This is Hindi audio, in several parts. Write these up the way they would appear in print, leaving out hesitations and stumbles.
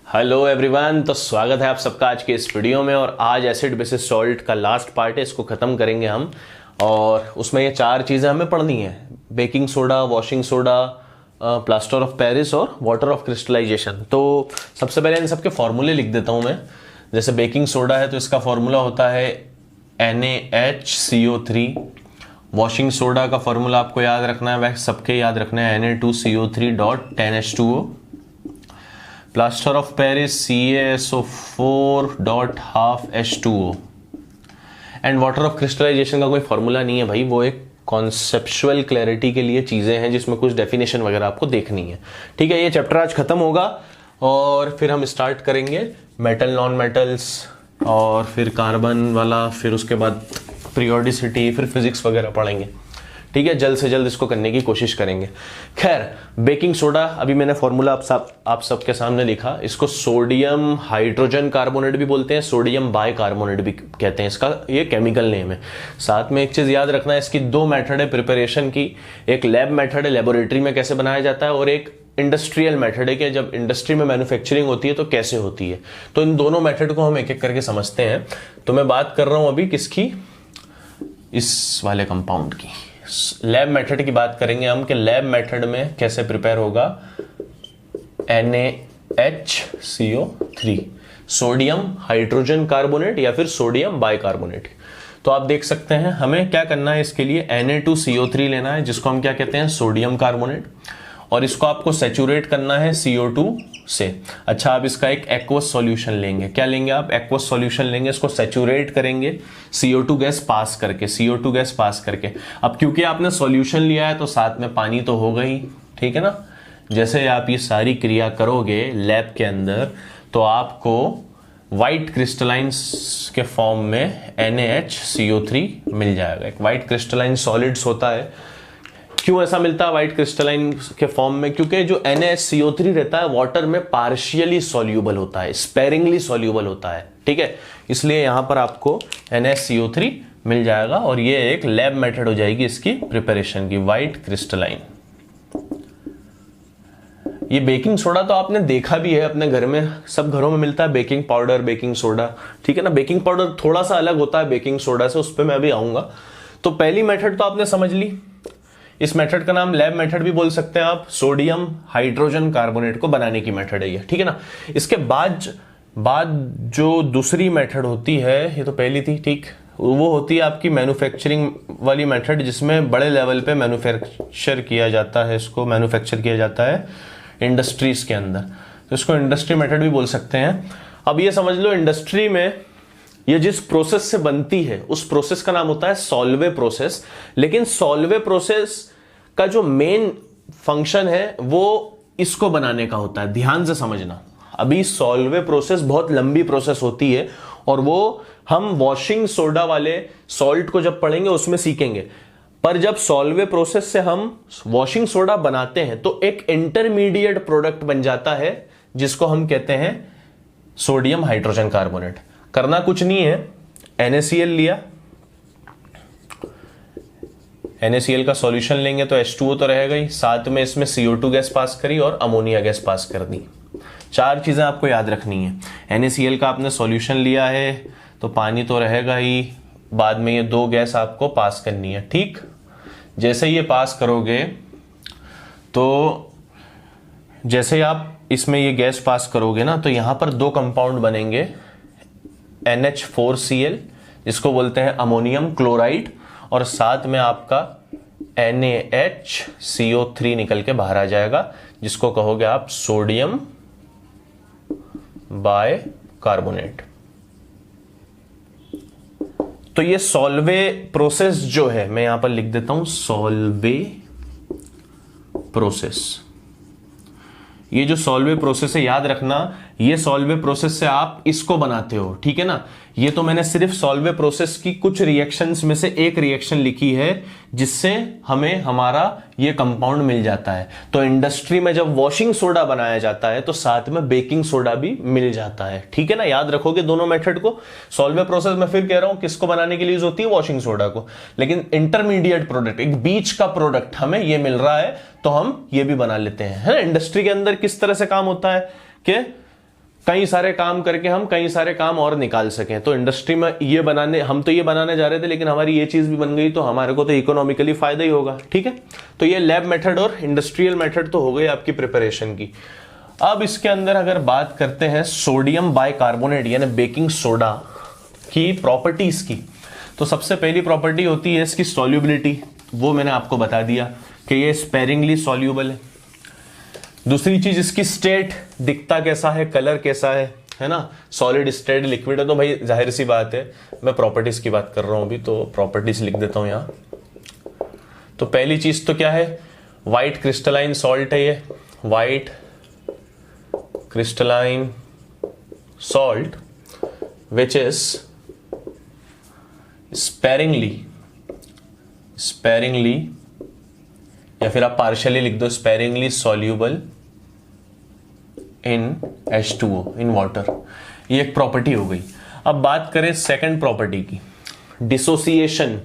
हेलो एवरीवन, तो स्वागत है आप सबका आज के इस वीडियो में। और आज एसिड बेसिस सॉल्ट का लास्ट पार्ट है, इसको ख़त्म करेंगे हम। और उसमें ये चार चीज़ें हमें पढ़नी है: baking soda, washing soda, plaster of Paris और वाटर ऑफ क्रिस्टलाइजेशन। तो सबसे पहले इन सबके फॉर्मूले लिख देता हूँ मैं। जैसे बेकिंग सोडा है तो इसका फॉर्मूला होता है NaHCO3। वॉशिंग सोडा का फॉर्मूला आपको याद रखना है, वह सबके याद रखना है, Na2CO3.10H2O। Plaster of Paris CaSO4.12H2O। And water of crystallization का कोई फॉर्मूला नहीं है भाई, वो एक कॉन्सेप्चुअल क्लैरिटी के लिए चीजें हैं जिसमें कुछ डेफिनेशन वगैरह आपको देखनी है। ठीक है, ये चैप्टर आज खत्म होगा और फिर हम स्टार्ट करेंगे मेटल, नॉन मेटल्स और फिर कार्बन वाला, फिर उसके बाद पीरियोडिसिटी, फिर फिजिक्स वगैरह पढ़ेंगे। ठीक है, जल्द से जल्द इसको करने की कोशिश करेंगे। खैर, बेकिंग सोडा, अभी मैंने फॉर्मूला आप सबके सामने लिखा। इसको सोडियम हाइड्रोजन कार्बोनेट भी बोलते हैं, सोडियम बाइकार्बोनेट भी कहते हैं, इसका ये केमिकल नेम है। साथ में एक चीज याद रखना है, इसकी दो मेथड है प्रिपरेशन की। एक लैब मेथड है, लेबोरेटरी में कैसे बनाया जाता है, और एक इंडस्ट्रियल मेथड है कि जब इंडस्ट्री में मैन्युफैक्चरिंग होती है तो कैसे होती है। तो इन दोनों मेथड को हम एक एक करके समझते हैं। तो मैं बात कर रहा हूं अभी किसकी, इस वाले कंपाउंड की। लैब मेथड की बात करेंगे हम कि लैब मेथड में कैसे प्रिपेयर होगा NaHCO3, सोडियम हाइड्रोजन कार्बोनेट या फिर सोडियम बाइकार्बोनेट। तो आप देख सकते हैं हमें क्या करना है, इसके लिए Na2CO3 लेना है, जिसको हम क्या कहते हैं, सोडियम कार्बोनेट, और इसको आपको सैचुरेट करना है CO2 से। अच्छा, आप इसका एक एक्वस सॉल्यूशन लेंगे। क्या लेंगे आप? एक्वस सॉल्यूशन लेंगे, इसको सैचुरेट करेंगे CO2 गैस पास करके, CO2 गैस पास करके। अब क्योंकि आपने सॉल्यूशन लिया है तो साथ में पानी तो होगा ही, ठीक है ना। जैसे आप ये सारी क्रिया करोगे लैब के अंदर तो आपको व्हाइट क्रिस्टलाइंस के फॉर्म में NaHCO3 मिल जाएगा। एक व्हाइट क्रिस्टलाइन सॉलिड्स होता है। क्यों ऐसा मिलता है व्हाइट क्रिस्टलाइन के फॉर्म में? क्योंकि जो NaCO3 रहता है वाटर में पार्शियली सॉल्यूबल होता है, स्पेरिंगली सॉल्यूबल होता है। ठीक है, इसलिए यहां पर आपको NaCO3 मिल जाएगा और ये एक लैब मेथड हो जाएगी इसकी प्रिपरेशन की, व्हाइट क्रिस्टलाइन। ये बेकिंग सोडा तो आपने देखा भी है अपने घर में, सब घरों में मिलता है बेकिंग पाउडर, बेकिंग सोडा। ठीक है ना, बेकिंग पाउडर थोड़ा सा अलग होता है बेकिंग सोडा से, उस पर मैं अभी आऊंगा। तो पहली मेथड तो आपने समझ ली। इस मेथड का नाम लैब मेथड भी बोल सकते हैं आप, सोडियम हाइड्रोजन कार्बोनेट को बनाने की मेथड है ये। ठीक है ना। इसके बाद जो दूसरी मेथड होती है, ये तो पहली थी, ठीक, वो होती है आपकी मैन्युफैक्चरिंग वाली मेथड, जिसमें बड़े लेवल पे मैन्युफैक्चर किया जाता है, इसको मैन्युफैक्चर किया जाता है इंडस्ट्रीज के अंदर। तो इसको इंडस्ट्री मेथड भी बोल सकते हैं। अब ये समझ लो, इंडस्ट्री में ये जिस प्रोसेस से बनती है उस प्रोसेस का नाम होता है सॉल्वे प्रोसेस। लेकिन सॉल्वे प्रोसेस का जो मेन फंक्शन है वो इसको बनाने का होता है। ध्यान से समझना, अभी सॉल्वे प्रोसेस बहुत लंबी प्रोसेस होती है और वो हम वॉशिंग सोडा वाले सॉल्ट को जब पढ़ेंगे उसमें सीखेंगे। पर जब सॉल्वे प्रोसेस से हम वॉशिंग सोडा बनाते हैं तो एक इंटरमीडिएट प्रोडक्ट बन जाता है जिसको हम कहते हैं सोडियम हाइड्रोजन कार्बोनेट। करना कुछ नहीं है, NaCl लिया, NaCl का सॉल्यूशन लेंगे तो H2O तो रहेगा ही, साथ में इसमें CO2 गैस पास करी और अमोनिया गैस पास कर दी। चार चीजें आपको याद रखनी है। NaCl का आपने सॉल्यूशन लिया है तो पानी तो रहेगा ही, बाद में ये दो गैस आपको पास करनी है। ठीक, जैसे ये पास करोगे तो जैसे आप इसमें ये गैस पास करोगे ना, तो यहां पर दो कंपाउंड बनेंगे, NH4Cl जिसको बोलते हैं अमोनियम क्लोराइड, और साथ में आपका NaHCO3 निकल के बाहर आ जाएगा, जिसको कहोगे आप सोडियम बाइकार्बोनेट। तो ये सॉल्वे प्रोसेस जो है, मैं यहां पर लिख देता हूं सॉल्वे प्रोसेस। ये जो सॉल्वे प्रोसेस है, याद रखना, ये सॉल्वे प्रोसेस से आप इसको बनाते हो। ठीक है ना। ये तो मैंने सिर्फ सॉल्वे प्रोसेस की कुछ रिएक्शंस में से एक रिएक्शन लिखी है जिससे हमें हमारा ये कंपाउंड मिल जाता है। तो इंडस्ट्री में जब वॉशिंग सोडा बनाया जाता है तो साथ में बेकिंग सोडा भी मिल जाता है। ठीक है ना, याद रखोगे दोनों मेथड को। सॉल्वे प्रोसेस मैं फिर कह रहा हूं किसको बनाने के लिए यूज होती है, वॉशिंग सोडा को। लेकिन इंटरमीडिएट प्रोडक्ट, एक बीच का प्रोडक्ट हमें ये मिल रहा है तो हम ये भी बना लेते हैं, है ना। इंडस्ट्री के अंदर किस तरह से काम होता है कि कई सारे काम करके हम कई सारे काम और निकाल सकें। तो इंडस्ट्री में ये बनाने, हम तो ये बनाने जा रहे थे लेकिन हमारी ये चीज भी बन गई तो हमारे को तो इकोनॉमिकली फायदा ही होगा। ठीक है, तो ये लैब मेथड और इंडस्ट्रियल मेथड तो हो गई आपकी प्रिपरेशन की। अब इसके अंदर अगर बात करते हैं सोडियम बाइकार्बोनेट यानी बेकिंग सोडा की प्रॉपर्टीज की, तो सबसे पहली प्रॉपर्टी होती है इसकी सॉल्युबिलिटी। वो मैंने आपको बता दिया कि ये स्पेरिंगली सॉल्यूबल है। दूसरी चीज इसकी स्टेट, दिखता कैसा है, कलर कैसा है ना, सॉलिड स्टेट लिक्विड है। तो भाई जाहिर सी बात है मैं प्रॉपर्टीज की बात कर रहा हूं अभी, तो प्रॉपर्टीज लिख देता हूं यहां। तो पहली चीज तो क्या है, व्हाइट क्रिस्टलाइन सॉल्ट है ये, white crystalline salt which is sparingly या फिर आप पार्शियली लिख दो sparingly soluble in H2O in water. ये एक प्रॉपर्टी हो गई। अब बात करें सेकंड प्रॉपर्टी की, डिसोसिएशन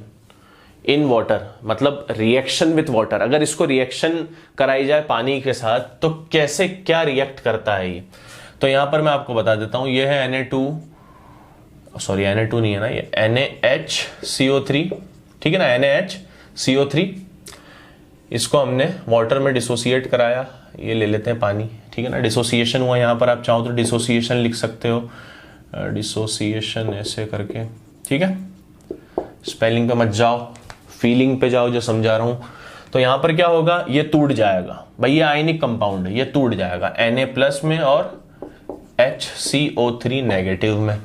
इन वाटर, मतलब रिएक्शन विथ वाटर। अगर इसको रिएक्शन कराई जाए पानी के साथ तो कैसे क्या रिएक्ट करता है ये, तो यहां पर मैं आपको बता देता हूं। ये है Na2 नहीं है ना, ये NaHCO3, ठीक है ना, NaHCO3। इसको हमने वाटर में डिसोसिएट कराया, ये ले लेते हैं पानी, ठीक है ना, डिसोसिएशन हुआ। यहां पर आप चाहो तो डिसोसिएशन लिख सकते हो, डिसोसिएशन ऐसे करके, ठीक है। स्पेलिंग पे मत जाओ, फीलिंग पे जाओ जो समझा रहा हूं। तो यहां पर क्या होगा, ये टूट जाएगा भाई, ये आयनिक कंपाउंड है, ये टूट जाएगा Na+ में और HCO3 नेगेटिव में।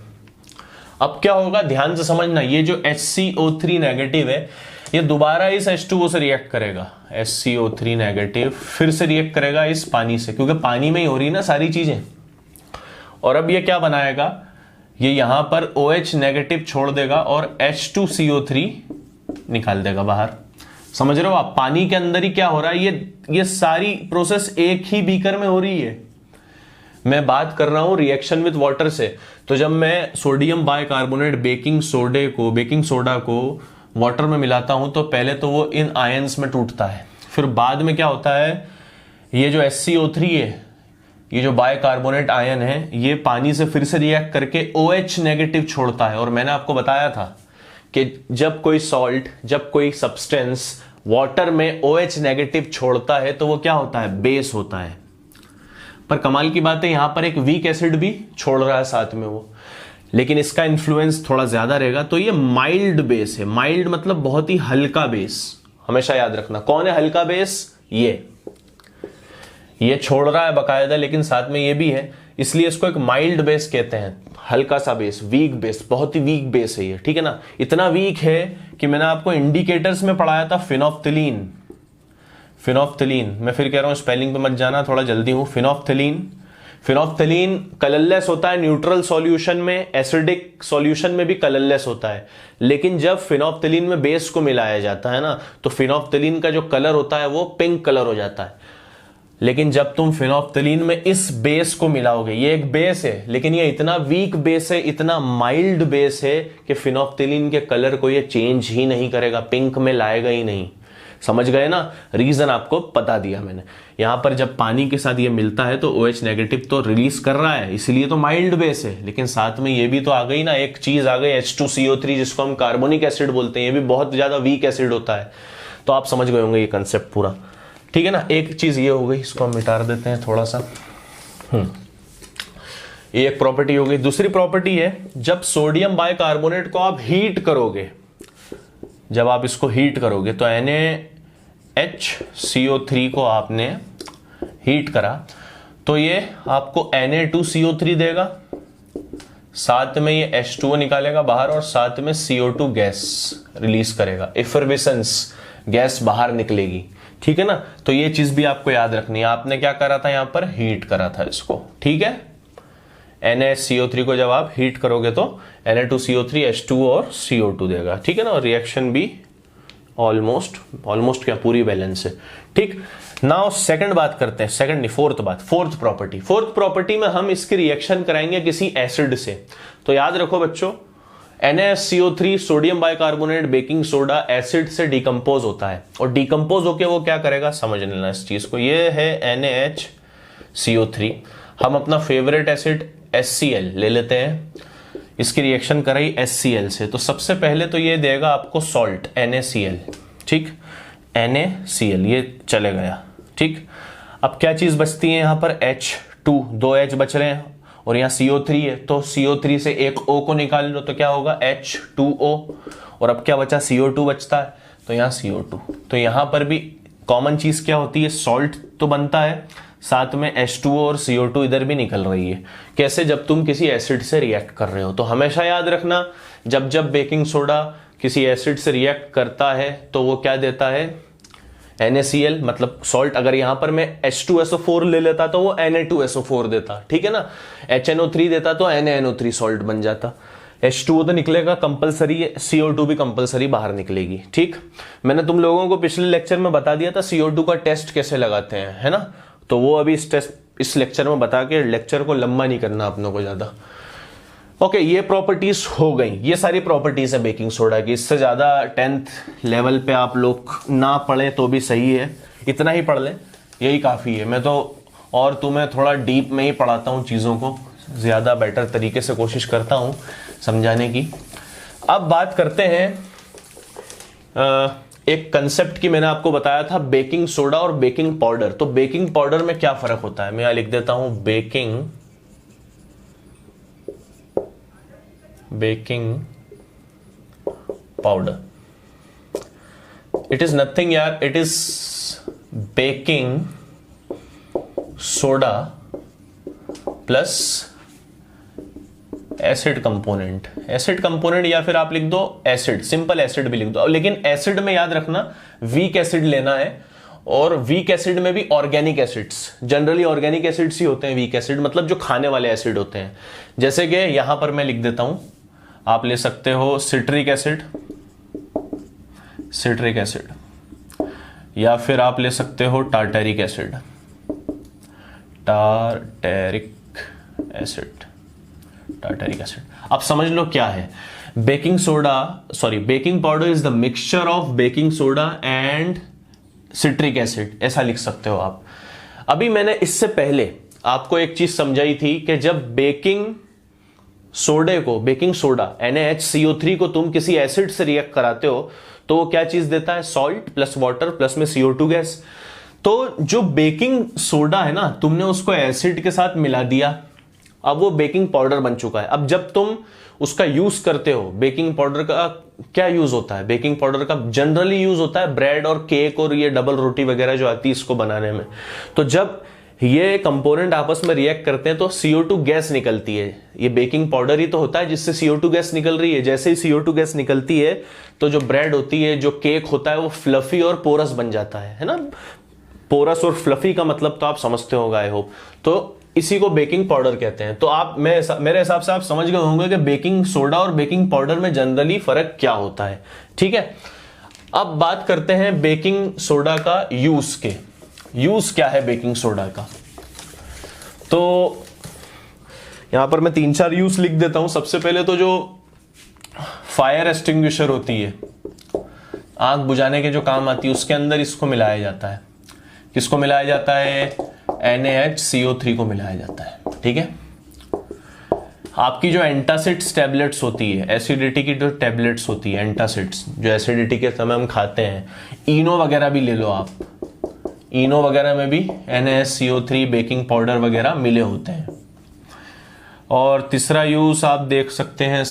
अब क्या होगा ध्यान से समझना, ये जो HCO3 नेगेटिव है ये दोबारा इस H2O से रिएक्ट करेगा, HCO3 नेगेटिव फिर से रिएक्ट करेगा इस पानी से, क्योंकि पानी में ही हो रही ना सारी चीजें। और अब ये क्या बनाएगा, ये यहां पर OH नेगेटिव छोड़ देगा और H2CO3 निकाल देगा बाहर। समझ रहे हो आप, पानी के अंदर ही क्या हो रहा है, ये सारी प्रोसेस एक ही बीकर में हो रही है। मैं बात कर रहा हूं रिएक्शन विद वाटर से। तो जब मैं सोडियम बाइकार्बोनेट बेकिंग सोडा को वाटर में मिलाता हूं तो पहले तो वो इन आयंस में टूटता है, फिर बाद में क्या होता है, ये जो HCO3 है, ये जो बाइकार्बोनेट आयन है, ये पानी से फिर से रिएक्ट करके OH नेगेटिव छोड़ता है। और मैंने आपको बताया था कि जब कोई सॉल्ट, जब कोई सब्सटेंस वाटर में OH नेगेटिव छोड़ता है तो वो क्या होता है, बेस होता है। पर कमाल की बात है यहां पर एक वीक एसिड भी छोड़ रहा है साथ में वो, लेकिन इसका इन्फ्लुएंस थोड़ा ज्यादा रहेगा। तो ये माइल्ड बेस है, माइल्ड मतलब बहुत ही हल्का बेस, हमेशा याद रखना। कौन है हल्का बेस, ये छोड़ रहा है बकायदा लेकिन साथ में ये भी है, इसलिए इसको एक माइल्ड बेस कहते हैं, हल्का सा बेस, वीक बेस, बहुत ही वीक बेस है ये, ठीक है ना। इतना वीक है कि मैंने आपको इंडिकेटर्स में पढ़ाया था फिनोफ्थिलीन, मैं फिर कह रहा हूं स्पेलिंग पे मत जाना, थोड़ा जल्दी हूं। फिनोफ्थिलीन कलरलेस होता है न्यूट्रल सॉल्यूशन में, एसिडिक सॉल्यूशन में भी कलरलेस होता है, लेकिन जब फिनोफ्थिलीन में बेस को मिलाया जाता है ना तो फिनोफ्थिलीन का जो कलर होता है वो पिंक कलर हो जाता है। लेकिन जब तुम फिनोफ्थिलीन में इस बेस को मिलाओगे, ये एक बेस है लेकिन ये इतना वीक बेस है, इतना माइल्ड बेस है कि फिनोफ्थिलीन के कलर को ये चेंज ही नहीं करेगा, पिंक में लाएगा ही नहीं। समझ गए ना, रीजन आपको बता दिया मैंने। यहां पर जब पानी के साथ ये मिलता है तो OH नेगेटिव तो रिलीज कर रहा है, इसलिए तो माइल्ड बेस है, लेकिन साथ में ये भी तो आ गई ना, एक चीज आ गई H2CO3 जिसको हम कार्बोनिक एसिड बोलते हैं, ये भी बहुत ज्यादा वीक एसिड होता है। तो आप समझ गए होंगे ये कंसेप्ट पूरा, ठीक है ना। एक चीज ये हो गई, इसको हम मिटा देते हैं थोड़ा सा। ये एक प्रॉपर्टी हो गई। दूसरी प्रॉपर्टी है, जब सोडियम बाइकार्बोनेट को आप हीट करोगे, जब आप इसको हीट करोगे तो NaHCO3 को आपने हीट करा तो ये आपको Na2CO3 देगा, साथ में ये H2O निकालेगा बाहर और साथ में CO2 गैस रिलीज करेगा, एफर्वेसेंस गैस बाहर निकलेगी, ठीक है ना। तो ये चीज भी आपको याद रखनी है। आपने क्या करा था, यहां पर हीट करा था इसको, ठीक है। NaCO3 को जब आप हीट करोगे तो Na2CO3 H2O और CO2 देगा, ठीक है ना। और रिएक्शन भी ऑलमोस्ट क्या पूरी बैलेंस है, ठीक। नाउ सेकंड बात करते हैं, सेकंड नहीं फोर्थ प्रॉपर्टी में हम इसकी रिएक्शन कराएंगे किसी एसिड से। तो याद रखो बच्चों, NaCO3 sodium bicarbonate baking soda acid से डिकम्पोज होता है, और डिकम्पोज होकर वो क्या करेगा समझ लेना इस चीज को। ये है NaHCO3, हम अपना फेवरेट एसिड HCl ले लेते हैं, इसकी रिएक्शन कराई HCl से, तो सबसे पहले तो ये देगा आपको सॉल्ट NaCl, ठीक, NaCl ये चले गया, ठीक। अब क्या चीज बचती है यहाँ पर, H2, 2 H बच रहे हैं और यहाँ CO3 है, तो CO3 से एक O को निकाल लो तो क्या होगा H2O, और अब क्या बचा CO2 बचता है, तो यहाँ CO2। तो यहाँ पर भी कॉमन चीज क्या होती है, सॉल्ट तो बनता है, साथ में H2O और CO2 इधर भी निकल रही है। कैसे, जब तुम किसी एसिड से रिएक्ट कर रहे हो। तो हमेशा याद रखना, जब जब बेकिंग सोडा किसी एसिड से रिएक्ट करता है तो वो क्या देता है, NaCl, मतलब सॉल्ट। अगर यहां पर मैं H2SO4 ले लेता तो वो Na2SO4 देता, ठीक है ना, HNO3 देता तो NaNO3 सॉल्ट बन जाता। H2O तो निकलेगा कंपलसरी, CO2 भी कंपलसरी बाहर निकलेगी, ठीक। मैंने तुम लोगों को पिछले लेक्चर में बता दिया था CO2 का टेस्ट कैसे लगाते हैं, है ना, तो वो अभी इस लेक्चर में बता के लेक्चर को लंबा नहीं करना अपनों को ज्यादा। ओके, ये प्रॉपर्टीज हो गई, ये सारी प्रॉपर्टीज है बेकिंग सोडा की। इससे ज्यादा 10th लेवल पे आप लोग ना पढ़े तो भी सही है, इतना ही पढ़ लें, यही काफी है। मैं तो और तुम्हें थोड़ा डीप में ही पढ़ाता हूँ चीजों को, ज्यादा बेटर तरीके से कोशिश करता हूँ समझाने की। अब बात करते हैं एक कंसेप्ट की, मैंने आपको बताया था बेकिंग सोडा और बेकिंग पाउडर। तो बेकिंग पाउडर में क्या फर्क होता है, मैं यहां लिख देता हूं baking powder. It is nothing यार, it is baking soda plus acid component. Acid component या फिर आप लिख दो एसिड, सिंपल एसिड भी लिख दो, लेकिन एसिड में याद रखना वीक एसिड लेना है, और वीक एसिड में भी organic acids, generally organic acids ही होते हैं वीक एसिड, मतलब जो खाने वाले एसिड होते हैं। जैसे कि यहां पर मैं लिख देता हूं, आप ले सकते हो सिट्रिक एसिड, या फिर आप ले सकते हो टार्टेरिक एसिड, टार्टेरिक एसिड। अब समझ लो क्या है baking powder is the mixture of baking soda and citric acid, ऐसा लिख सकते हो आप। अभी मैंने इससे पहले आपको एक चीज समझाई थी कि जब बेकिंग सोडा NaHCO3 को तुम किसी एसिड से रिएक्ट कराते हो तो वो क्या चीज देता है, सॉल्ट प्लस वाटर प्लस में CO2 गैस। तो जो बेकिंग सोडा है ना, तुमने उसको एसिड के साथ मिला दिया, अब वो बेकिंग पाउडर बन चुका है। अब जब तुम उसका यूज करते हो, बेकिंग पाउडर का क्या यूज होता है, बेकिंग पाउडर का जनरली यूज होता है ब्रेड और केक और ये डबल रोटी वगैरह जो आती है इसको बनाने में। तो जब ये कंपोनेंट आपस में रिएक्ट करते हैं तो CO2 गैस निकलती है। ये बेकिंग पाउडर ही तो होता है जिससे CO2 गैस निकल रही है। जैसे ही CO2 गैस निकलती है तो जो ब्रेड होती है, जो केक होता है, वो फ्लफी और पोरस बन जाता है ना। पोरस और फ्लफी का मतलब तो आप समझते होगा आई होप। तो इसी को बेकिंग पाउडर कहते हैं। तो आप मेरे हिसाब से आप समझ गए होंगे कि बेकिंग सोडा और बेकिंग पाउडर में जनरली फर्क क्या होता है, ठीक है। अब बात करते हैं बेकिंग सोडा का यूज के। यूज क्या है बेकिंग सोडा का, तो यहां पर मैं 3-4 यूज लिख देता हूं। सबसे पहले तो जो फायर एक्सटिंग्विशर होती है, आग बुझाने के जो काम आती है, उसके अंदर इसको मिलाया जाता है। किसको मिलाया जाता है, NaHCO3 को मिलाया जाता है, ठीक है। आपकी जो एंटासिड्स टैबलेट्स होती है, एसिडिटी की जो टैबलेट्स होती है, एंटासिड्स जो एसिडिटी के समय हम खाते हैं, इनो वगैरह भी ले लो आप, इनो वगैरह में भी NaCO3 बेकिंग पाउडर वगैरह मिले होते हैं। और तीसरा यूज आप देख सकते हैं,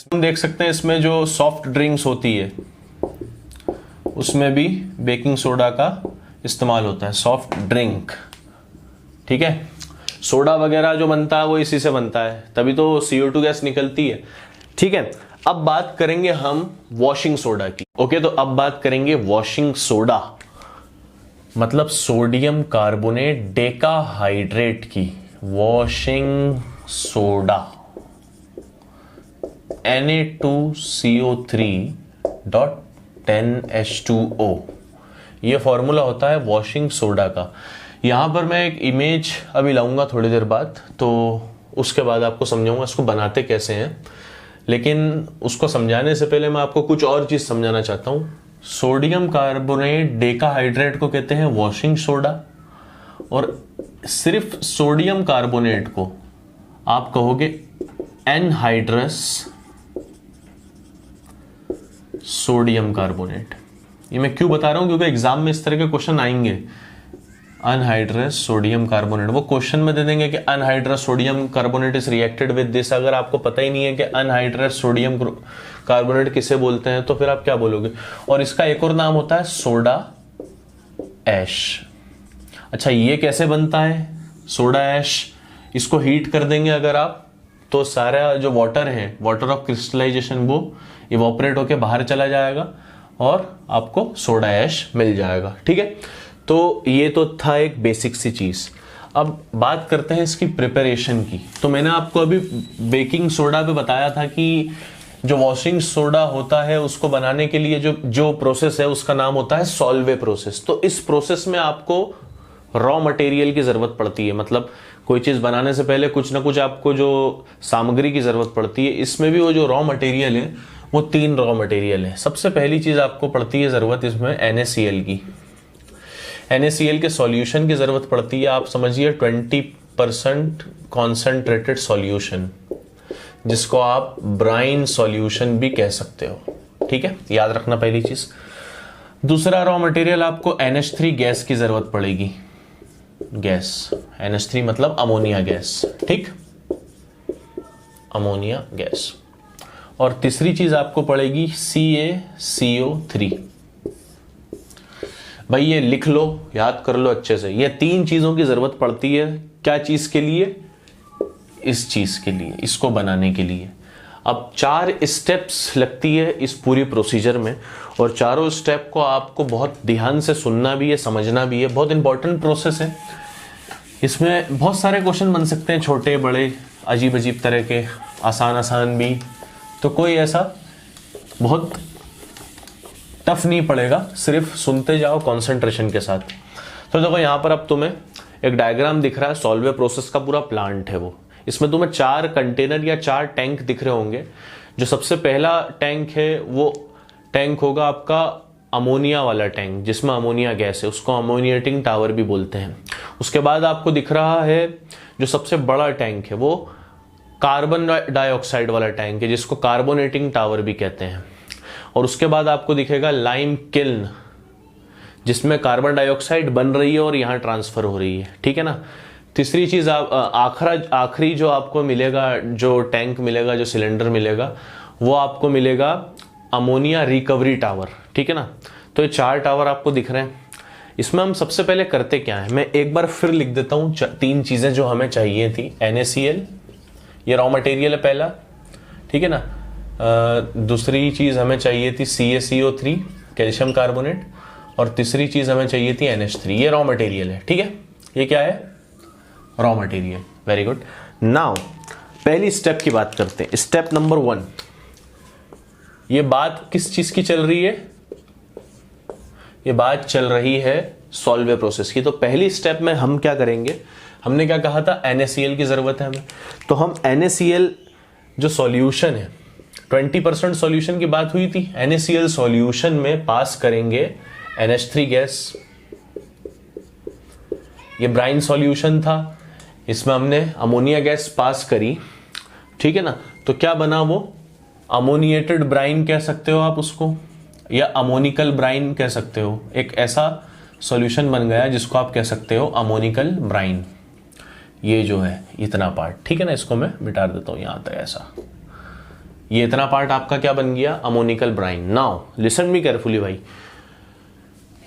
इसमें जो सॉफ्ट ड्रिंक्स होती है उसमें भी बेकिंग सोडा का इस्तेमाल होता है, सॉफ्ट ड्रिंक, ठीक है। सोडा वगैरह जो बनता है वो इसी से बनता है, तभी तो CO2 गैस निकलती है, ठीक है। अब बात करेंगे हम वॉशिंग सोडा की। ओके, तो अब बात करेंगे वॉशिंग सोडा, मतलब सोडियम कार्बोनेट डेकाहाइड्रेट की वॉशिंग सोडा, Na2CO3.10H2O, ये फॉर्मूला होता है वॉशिंग सोडा का। यहां पर मैं एक इमेज अभी लाऊंगा थोड़ी देर बाद, तो उसके बाद आपको समझाऊंगा इसको बनाते कैसे हैं। लेकिन उसको समझाने से पहले मैं आपको कुछ और चीज समझाना चाहता हूं। सोडियम कार्बोनेट डेकाहाइड्रेट को कहते हैं वॉशिंग सोडा, और सिर्फ सोडियम कार्बोनेट को आप कहोगे एनहाइड्रस सोडियम कार्बोनेट। ये मैं क्यों बता रहा हूं, क्योंकि एग्जाम में इस तरह के क्वेश्चन आएंगे। अनहाइड्रस सोडियम कार्बोनेट, वो क्वेश्चन में दे देंगे कि anhydrous sodium carbonate is reacted with this. अगर आपको पता ही नहीं है कि अनहाइड्रस सोडियम कार्बोनेट किसे बोलते हैं, तो फिर आप क्या बोलोगे। और इसका एक और नाम होता है सोडा ऐश। अच्छा, ये कैसे बनता है सोडा ऐश? इसको हीट कर देंगे अगर आप, तो सारा जो वाटर है, वाटर ऑफ क्रिस्टलाइजेशन, वो इवोपरेट होके बाहर चला जाएगा और आपको सोडा ऐश मिल जाएगा। ठीक है, तो ये तो था एक बेसिक सी चीज। अब बात करते हैं इसकी प्रिपरेशन की। तो मैंने आपको अभी बेकिंग सोडा पे बताया था कि जो वॉशिंग सोडा होता है उसको बनाने के लिए जो प्रोसेस है उसका नाम होता है सॉल्वे प्रोसेस। तो इस प्रोसेस में आपको रॉ मटेरियल की जरूरत पड़ती है, मतलब कोई चीज बनाने से पहले कुछ ना कुछ आपको जो सामग्री की जरूरत पड़ती है। इसमें भी वो जो रॉ मटेरियल है वो 3 रॉ मटेरियल है। सबसे पहली चीज आपको पड़ती है जरूरत इसमें NaCl की। NaCl के सॉल्यूशन की जरूरत पड़ती है। आप समझिए 20% कॉन्सेंट्रेटेड सॉल्यूशन, जिसको आप ब्राइन सॉल्यूशन भी कह सकते हो। ठीक है, याद रखना पहली चीज। दूसरा रॉ मटेरियल आपको NH3 गैस की जरूरत पड़ेगी। गैस NH3 मतलब अमोनिया गैस। ठीक, अमोनिया गैस। और तीसरी चीज आपको पड़ेगी CaCO3। भाई ये लिख लो, याद कर लो अच्छे से। ये 3 चीजों की जरूरत पड़ती है। क्या चीज के लिए? इस चीज के लिए, इसको बनाने के लिए। अब 4 स्टेप्स लगती है इस पूरी प्रोसीजर में, और चारों स्टेप को आपको बहुत ध्यान से सुनना भी है, समझना भी है। बहुत इंपॉर्टेंट प्रोसेस है। इसमें बहुत सारे क्वेश्चन बन सकते हैं, छोटे बड़े, अजीब अजीब तरह के, आसान आसान भी। तो कोई ऐसा बहुत टफ नहीं पड़ेगा, सिर्फ सुनते जाओ कंसंट्रेशन के साथ। तो देखो यहाँ पर अब तुम्हें एक डायग्राम दिख रहा है, सॉल्वे प्रोसेस का पूरा प्लांट है वो। इसमें तुम्हें 4 कंटेनर या 4 टैंक दिख रहे होंगे। जो सबसे पहला टैंक है वो टैंक होगा आपका अमोनिया वाला टैंक, जिसमें अमोनिया गैस है, उसको अमोनिएटिंग टावर भी बोलते हैं। उसके बाद आपको दिख रहा है जो सबसे बड़ा टैंक है वो कार्बन डाइऑक्साइड वाला टैंक है, जिसको कार्बोनेटिंग टावर भी कहते हैं। और उसके बाद आपको दिखेगा लाइम किल्न, जिसमें कार्बन डाइऑक्साइड बन रही है और यहां ट्रांसफर हो रही है। ठीक है ना। तीसरी चीज आप आखिरी जो आपको मिलेगा, जो टैंक मिलेगा, जो सिलेंडर मिलेगा, वो आपको मिलेगा अमोनिया रिकवरी टावर। ठीक है ना। तो ये 4 टावर आपको दिख रहे हैं। इसमें हम सबसे पहले करते क्या है, मैं एक बार फिर लिख देता हूं 3 चीजें जो हमें चाहिए थी। NaCl, ये रॉ मटेरियल है पहला। ठीक है ना। दूसरी चीज हमें चाहिए थी CaCO3 कैल्शियम कार्बोनेट, और तीसरी चीज हमें चाहिए थी NH3, ये रॉ मटेरियल है। ठीक है, ये क्या है? Raw material. Very good. Now पहली स्टेप की बात करते हैं, स्टेप नंबर 1। ये बात किस चीज की चल रही है? ये बात चल रही है सॉल्वे प्रोसेस की। तो पहली स्टेप में हम क्या करेंगे, हमने क्या कहा था, NaCl की जरूरत है हमें। तो हम NaCl जो सॉल्यूशन है, 20% सॉल्यूशन की बात हुई थी, NaCl सॉल्यूशन में पास करेंगे NH3 गैस। ये ब्राइन सॉल्यूशन था, इसमें हमने अमोनिया गैस पास करी। ठीक है ना। तो क्या बना वो? अमोनिएटेड ब्राइन कह सकते हो आप उसको, या अमोनिकल ब्राइन कह सकते हो। एक ऐसा सॉल्यूशन बन गया जिसको आप कह सकते हो अमोनिकल ब्राइन। ये जो है इतना पार्ट, ठीक है ना, इसको मैं मिटा देता हूं यहां तक। ऐसा ये इतना पार्ट आपका क्या बन गया? Ammoniacal brine. Now listen me carefully भाई।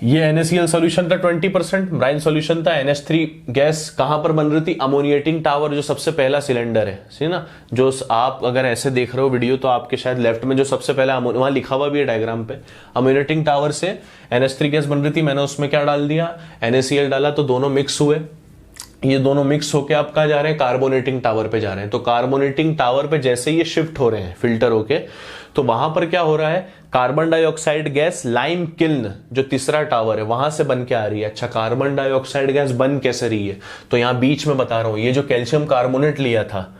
ये NaCl सॉल्यूशन था 20%, ब्राइन सॉल्यूशन था। NH3 गैस कहां पर बन रही थी? अमोनिएटिंग टावर, जो सबसे पहला सिलेंडर है, सही ना। जो आप अगर ऐसे देख रहे हो वीडियो, तो आपके शायद लेफ्ट में जो सबसे पहला वहां लिखा हुआ भी है डायग्राम पे, अमोनिएटिंग टावर से NH3 गैस बन रही थी। मैंने उसमें क्या डाल दिया? NaCl डाला, तो दोनों मिक्स हुए। ये दोनों मिक्स होके आप कहां जा रहे हैं? कार्बोनेटिंग टावर पे जा रहे हैं। तो कार्बोनेटिंग टावर पे जैसे ये शिफ्ट हो रहे हैं फिल्टर होके, तो वहां पर क्या हो रहा है? Carbon dioxide gas lime kiln, जो तीसरा टावर है, वहां से बन के आ रही है। अच्छा, कार्बन डाइऑक्साइड गैस बन कैसे रही है? तो यहां बीच में बता रहा हूं, ये जो कैल्शियम कार्बोनेट लिया था,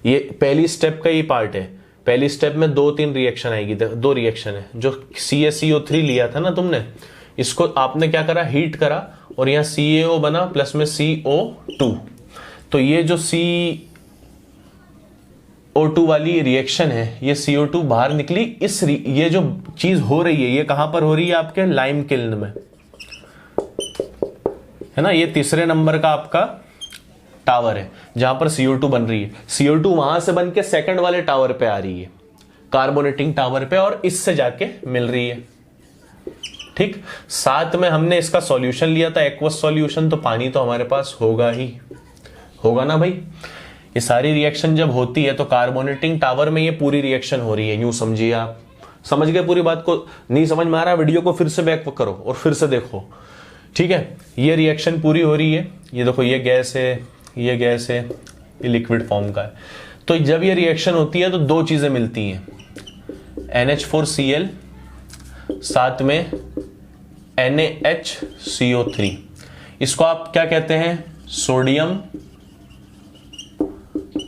ये पहली स्टेप का ही पार्ट है। पहली स्टेप में 2-3 रिएक्शन आएगी, 2 रिएक्शन है। जो CaCO3 लिया था ना तुमने, इसको आपने क्या करा? हीट करा, और यहां CaO बना प्लस में CO2। तो ये जो CO2 वाली रिएक्शन है, ये CO2 बाहर निकली, ये जो चीज हो रही है ये कहां पर हो रही है? आपके लाइम किल्न में, है ना। ये तीसरे नंबर का आपका टावर है जहां पर CO2 बन रही है। CO2 वहां से बन के सेकंड वाले टावर पे आ रही है, कार्बोनेटिंग टावर पे, और इससे जाके मिल रही है। ठीक, साथ में हमने इसका सॉल्यूशन लिया था, एक्वस सॉल्यूशन, तो पानी तो हमारे पास होगा ही, होगा ना भाई। ये सारी रिएक्शन जब होती है तो कार्बोनेटिंग टावर में ये पूरी रिएक्शन हो रही है, यूं समझिए आप। समझ गए पूरी बात को? नहीं समझ में आ रहा, वीडियो को फिर से बैक करो और फिर से देखो, ठीक है। ये रिएक्शन पूरी हो रही है, ये देखो, ये गैस है, ये गैस है, ये लिक्विड फॉर्म का है। तो जब ये रिएक्शन होती है तो दो चीजें मिलती हैं, NH4Cl साथ में NaHCO3। इसको आप क्या कहते हैं? Sodium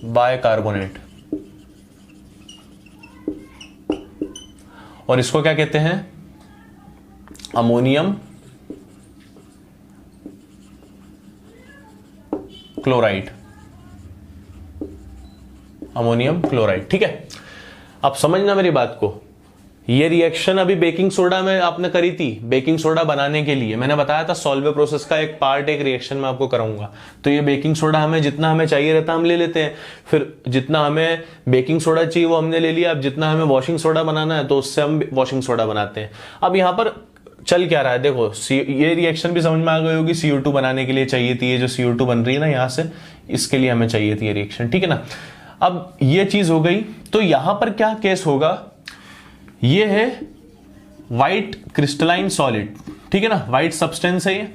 bicarbonate. और इसको क्या कहते हैं? Ammonium chloride, ammonium chloride. ठीक है, अब समझना मेरी बात को। ये रिएक्शन अभी बेकिंग सोडा में आपने करी थी, बेकिंग सोडा बनाने के लिए मैंने बताया था सॉल्वे प्रोसेस का एक पार्ट, एक रिएक्शन में आपको कराऊंगा। तो ये बेकिंग सोडा हमें जितना हमें चाहिए रहता है हम ले लेते हैं, फिर जितना हमें बेकिंग सोडा चाहिए वो हमने ले लिया। अब जितना हमें वॉशिंग सोडा बनाना है तो उससे हम वॉशिंग सोडा बनाते हैं। अब यहां पर चल क्या रहा है देखो, ये रिएक्शन भी समझ में आ गई होगी, CO2 बनाने के लिए चाहिए थी, ये जो CO2 बन रही है ना यहां से, इसके लिए हमें चाहिए थी ये रिएक्शन, ठीक है ना। अब ये चीज हो गई, तो यहां पर क्या केस होगा? ये है व्हाइट क्रिस्टलाइन सॉलिड, ठीक है ना, व्हाइट सब्सटेंस है ये।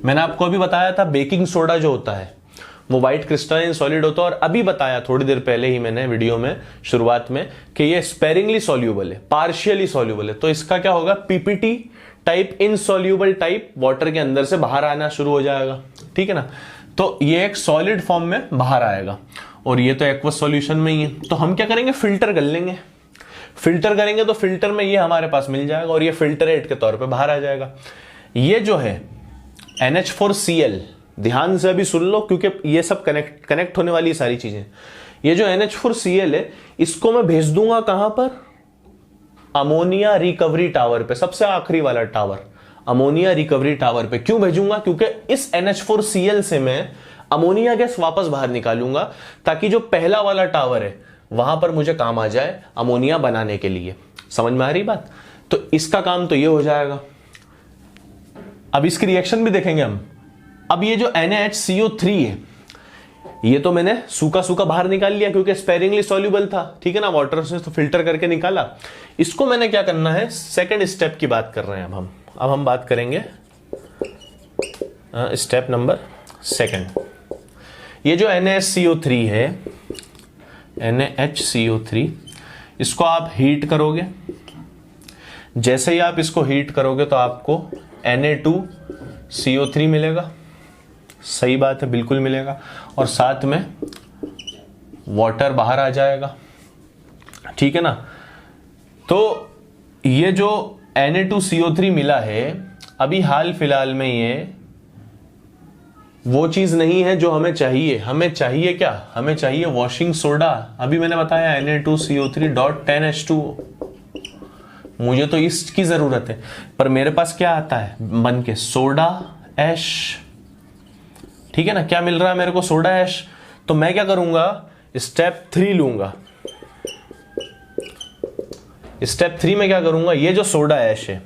मैंने आपको अभी बताया था बेकिंग सोडा जो होता है वो व्हाइट क्रिस्टलाइन सॉलिड होता है, और अभी बताया थोड़ी देर पहले ही मैंने वीडियो में शुरुआत में कि ये स्पेरिंगली सॉल्यूबल है, पार्शियली सॉल्यूबल है। तो इसका क्या होगा? PPT type, insoluble type, water के अंदर से बाहर आना शुरू हो जाएगा, ठीक है ना। तो ये एक सॉलिड फॉर्म में बाहर आएगा, और ये तो एक्वस सॉल्यूशन में ही है। तो हम क्या करेंगे? फिल्टर कर लेंगे। फिल्टर करेंगे तो फिल्टर में ये हमारे पास मिल जाएगा, और ये फिल्टरेट के तौर पे बाहर आ जाएगा। ये जो है NH4Cl, ध्यान से अभी सुन लो क्योंकि ये सब कनेक्ट होने वाली सारी चीजें। ये जो NH4Cl है इसको मैं भेज दूंगा कहां पर? अमोनिया रिकवरी टावर पे, सबसे आखिरी वाला टावर, अमोनिया रिकवरी टावर पे। क्यों भेजूंगा? क्योंकि इस NH4Cl से मैं अमोनिया गैस वापस बाहर निकालूंगा, ताकि जो पहला वाला टावर है वहां पर मुझे काम आ जाए अमोनिया बनाने के लिए। समझ में आ रही बात? तो इसका काम तो ये हो जाएगा। अब इसकी रिएक्शन भी देखेंगे हम। अब ये जो NaHCO3 है ये तो मैंने सूखा सूखा बाहर निकाल लिया क्योंकि स्पेरिंगली सॉल्यूबल था, ठीक है ना, वाटर से तो फिल्टर करके निकाला। इसको मैंने क्या करना है? सेकंड स्टेप की बात कर रहे हैं अब हम बात करेंगे स्टेप नंबर सेकंड। ये जो NaHCO3 है, NaHCO3, इसको आप हीट करोगे। जैसे ही आप इसको हीट करोगे तो आपको Na2CO3 मिलेगा। सही बात है, बिल्कुल मिलेगा। और साथ में वाटर बाहर आ जाएगा, ठीक है ना। तो ये जो Na2CO3 मिला है अभी हाल फिलहाल में, ये वो चीज नहीं है जो हमें चाहिए। हमें चाहिए क्या? हमें चाहिए वॉशिंग सोडा। अभी मैंने बताया Na2CO3.10H2O, मुझे तो इसकी जरूरत है। पर मेरे पास क्या आता है बन के? सोडा ऐश, ठीक है ना। क्या मिल रहा है मेरे को? Soda ash. तो मैं क्या करूंगा? स्टेप 3 लूंगा। स्टेप 3 में क्या करूंगा? ये जो सोडा ऐश है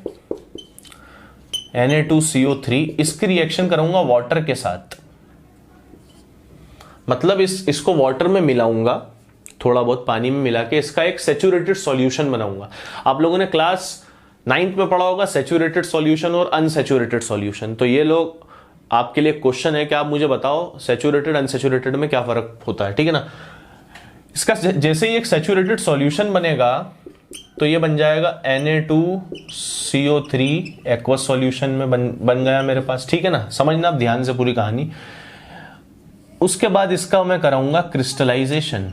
Na2CO3, इसकी रिएक्शन करूंगा वाटर के साथ। मतलब इसको वाटर में मिलाऊंगा, थोड़ा बहुत पानी में मिला के इसका एक सैचुरेटेड सॉल्यूशन बनाऊंगा। आप लोगों ने क्लास 9th में पढ़ा होगा सैचुरेटेड सॉल्यूशन और अनसैचुरेटेड सॉल्यूशन। तो ये लोग आपके लिए क्वेश्चन है कि आप मुझे बताओ सैचुरेटेड अनसैचुरेटेड में क्या फर्क होता है, ठीक है ना। इसका जैसे ही एक सैचुरेटेड सॉल्यूशन बनेगा तो ये बन जाएगा Na2CO3 एक्वस सॉल्यूशन में बन गया मेरे पास, ठीक है ना। समझना आप ध्यान से पूरी कहानी। उसके बाद इसका मैं कराऊंगा क्रिस्टलाइजेशन।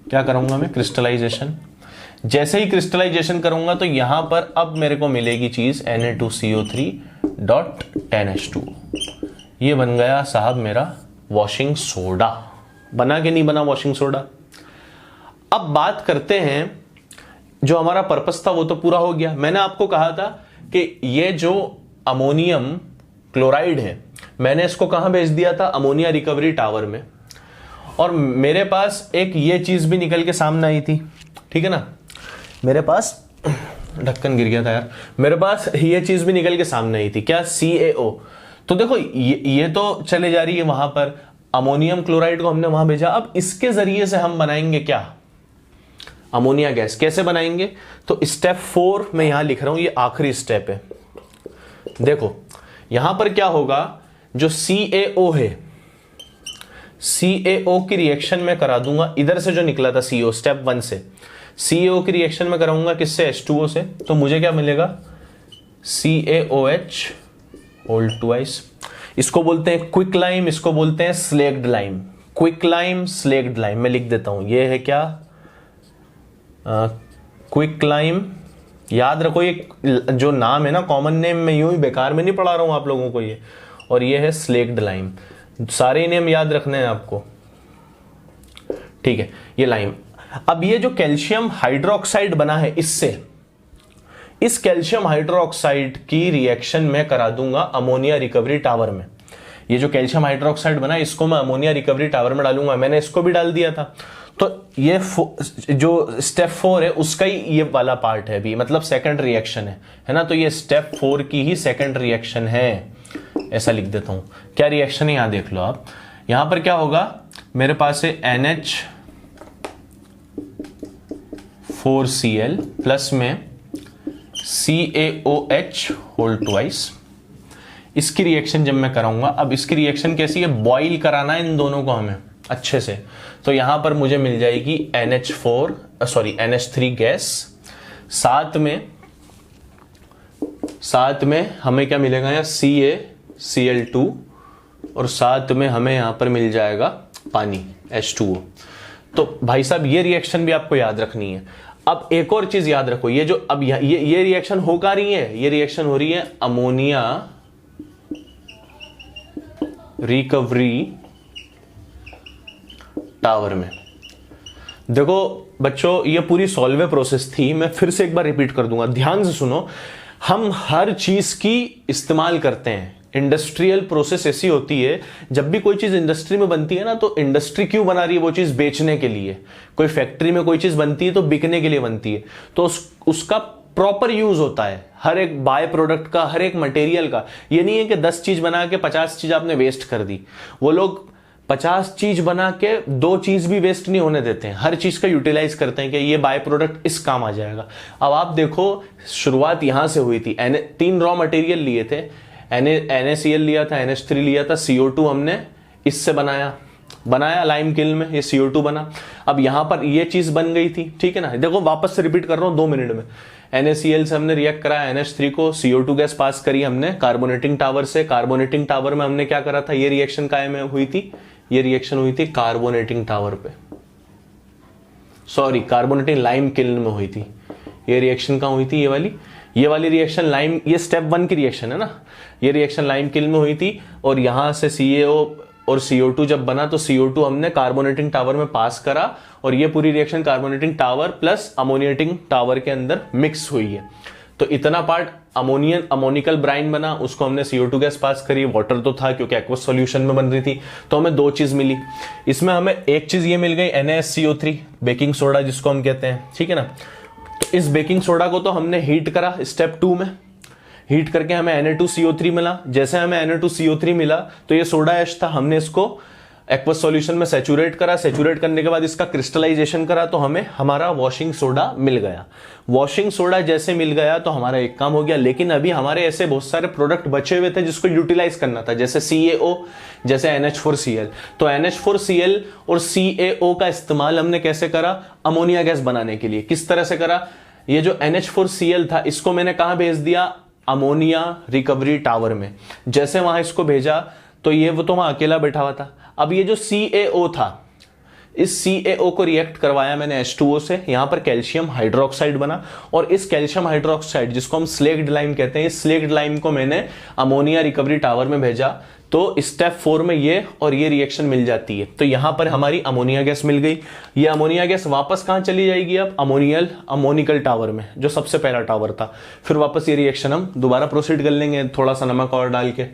क्या करूंगा मैं? क्रिस्टलाइजेशन। जैसे ही क्रिस्टलाइजेशन करूंगा तो यहां पर अब मेरे को मिलेगी चीज Na2CO3.10H2O। ये बन गया साहब मेरा वॉशिंग सोडा। बना कि नहीं बना वॉशिंग सोडा। अब बात करते हैं, जो हमारा पर्पस था वो तो पूरा हो गया। मैंने आपको कहा था कि ये जो अमोनियम क्लोराइड है, मैंने इसको कहां भेज दिया था, अमोनिया रिकवरी टावर में, और मेरे पास एक ये चीज भी निकल के सामने आई थी, ठीक है ना, मेरे पास ढक्कन गिर गया था यार, मेरे पास ये चीज भी निकल के सामने आई थी, क्या, CaO। तो देखो ये तो चले जा रही है वहां पर, अमोनियम क्लोराइड को हमने वहां भेजा। अब इसके जरिए से हम बनाएंगे क्या, अमोनिया गैस। कैसे बनाएंगे, तो स्टेप 4 मैं यहां लिख रहा हूं, ये आखिरी स्टेप है। देखो यहां पर क्या होगा, जो CaO है, CaO की रिएक्शन में करा दूंगा, इधर से जो निकला था CO स्टेप 1 से, CaO की रिएक्शन में कराऊंगा किससे, H2O से, तो मुझे क्या मिलेगा, CaOH होल ट्वाइस। इसको बोलते हैं क्विक लाइम, इसको बोलते हैं slaked lime. Quick lime, slaked lime, मैं लिख देता हूं, ये है क्या, क्विक लाइम। याद रखो ये जो नाम है ना, कॉमन नेम, मैं यूं ही बेकार में नहीं पढ़ा रहा हूं आप लोगों को ये, और ये है स्लेक्ड लाइम। सारे नेम याद रखने हैं आपको, ठीक है, ये लाइम। अब ये जो कैल्शियम हाइड्रोक्साइड बना है, इससे इस कैल्शियम हाइड्रोक्साइड की रिएक्शन में करा दूंगा अमोनिया रिकवरी टावर में। ये जो कैल्शियम हाइड्रोक्साइड बना है, इसको मैं अमोनिया रिकवरी टावर में डालूंगा। मैंने इसको भी डाल दिया था। तो ये जो स्टेप 4 है उसका ही ये वाला पार्ट है अभी, मतलब सेकंड रिएक्शन है ना। तो ये स्टेप 4 की ही सेकंड रिएक्शन है, ऐसा लिख देता हूं। क्या रिएक्शन है यहां देख लो आप। यहां पर क्या होगा, मेरे पास है NH4Cl प्लस में CaOH होल ट्वाइस। इसकी रिएक्शन जब मैं कराऊंगा, अब इसकी रिएक्शन कैसी है, बॉइल कराना है इन दोनों को हमें अच्छे से। तो यहां पर मुझे मिल जाएगी NH3 गैस, साथ में हमें क्या मिलेगा यहाँ, CaCl2, और साथ में हमें यहां पर मिल जाएगा पानी H2O। तो भाई साहब ये रिएक्शन भी आपको याद रखनी है। अब एक और चीज याद रखो, ये जो अब ये रिएक्शन हो का रही है, ये रिएक्शन हो रही है अमोनिया रिकवरी टावर में। देखो बच्चों, ये पूरी सॉल्वे प्रोसेस थी, मैं फिर से एक बार रिपीट कर दूंगा, ध्यान से सुनो। हम हर चीज की इस्तेमाल करते हैं। इंडस्ट्रियल प्रोसेस ऐसी होती है, जब भी कोई चीज इंडस्ट्री में बनती है ना, तो इंडस्ट्री क्यों बना रही है, वो चीज बेचने के लिए। कोई फैक्ट्री में कोई चीज बनती है तो बिकने के लिए बनती है, तो उसका प्रॉपर यूज होता है, हर एक बाय प्रोडक्ट का, हर एक मटेरियल का। ये नहीं है कि 10 चीज बना के 50 चीज आपने वेस्ट कर दी। वो लोग 50 चीज बना के 2 चीज भी वेस्ट नहीं होने देते हैं, हर चीज का यूटिलाइज करते हैं कि ये बाय प्रोडक्ट इस काम आ जाएगा। अब आप देखो, शुरुआत यहां से हुई थी। 3 रॉ मटेरियल लिए थे, NaCl लिया था, NH3 लिया था, CO2 हमने इससे बनाया लाइम किल में, ये CO2 बना। अब यहां पर ये चीज बन गई थी, ठीक है ना। देखो वापस से रिपीट कर रहा हूं 2 मिनट में। NaCl से हमने रिएक्ट कराया NH3 को, CO2 गैस पास करी हमने कार्बोनेटिंग टावर से। कार्बोनेटिंग टावर में हमने क्या करा था, ये रिएक्शन कायम हुई थी, ये रिएक्शन हुई थी कार्बोनेटिंग टावर पे, सॉरी कार्बोनेटिंग लाइम किल्न में हुई थी। ये रिएक्शन कहां हुई थी, ये वाली रिएक्शन लाइम, ये स्टेप 1 की रिएक्शन है ना। ये रिएक्शन लाइम किल्न में हुई थी, और यहां से CaO और CO2 जब बना, तो CO2 हमने कार्बोनेटिंग टावर में पास करा, और ये पूरी reaction carbonating tower plus ammoniating tower के अंदर मिक्स हुई है। तो इतना पार्ट अमोनिकल ब्राइन बना, उसको हमने CO2 गैस पास करी। वाटर तो था क्योंकि एक्वस सॉल्यूशन में बन रही थी, तो हमें 2 चीज मिली। इसमें हमें एक चीज ये मिल गई NaSCO3, बेकिंग सोडा जिसको हम कहते हैं, ठीक है ना। तो इस बेकिंग सोडा को तो हमने हीट करा स्टेप 2 में, हीट करके हमें Na2CO3 मिला। जैसे हमें Na2CO3 मिला, तो ये सोडा ऐश था, हमने इसको एक्वस सॉल्यूशन में सैचुरेट करा। सैचुरेट करने के बाद इसका क्रिस्टलाइजेशन करा, तो हमें हमारा वॉशिंग सोडा मिल गया। वॉशिंग सोडा जैसे मिल गया तो हमारा एक काम हो गया। लेकिन अभी हमारे ऐसे बहुत सारे प्रोडक्ट बचे हुए थे जिसको यूटिलाइज करना था, जैसे CaO, जैसे NH4Cl। तो NH4Cl और CaO का इस्तेमाल हमने कैसे करा, अमोनिया गैस बनाने के लिए। किस तरह से करा, ये जो NH4Cl था, इसको मैंने कहां भेज दिया, अमोनिया रिकवरी टावर में। जैसे वहां इसको भेजा, तो ये वो तो वहां अकेला बैठा हुआ था। अब ये जो CaO था, इस CaO को रिएक्ट करवाया मैंने H2O से, यहां पर कैल्शियम हाइड्रोक्साइड बना, और इस कैल्शियम हाइड्रोक्साइड जिसको हम स्लेक्ड लाइम कहते हैं, इस स्लेक्ड लाइम को मैंने अमोनिया रिकवरी टावर में भेजा। तो स्टेप 4 में ये और ये रिएक्शन मिल जाती है, तो यहां पर हमारी अमोनिया गैस मिल गई। ये अमोनिया गैस वापस कहां चली जाएगी अब, अमोनिकल टावर में, जो सबसे पहला टावर था। फिर वापस ये रिएक्शन हम दोबारा प्रोसीड कर लेंगे थोड़ा सा नमक और डाल के।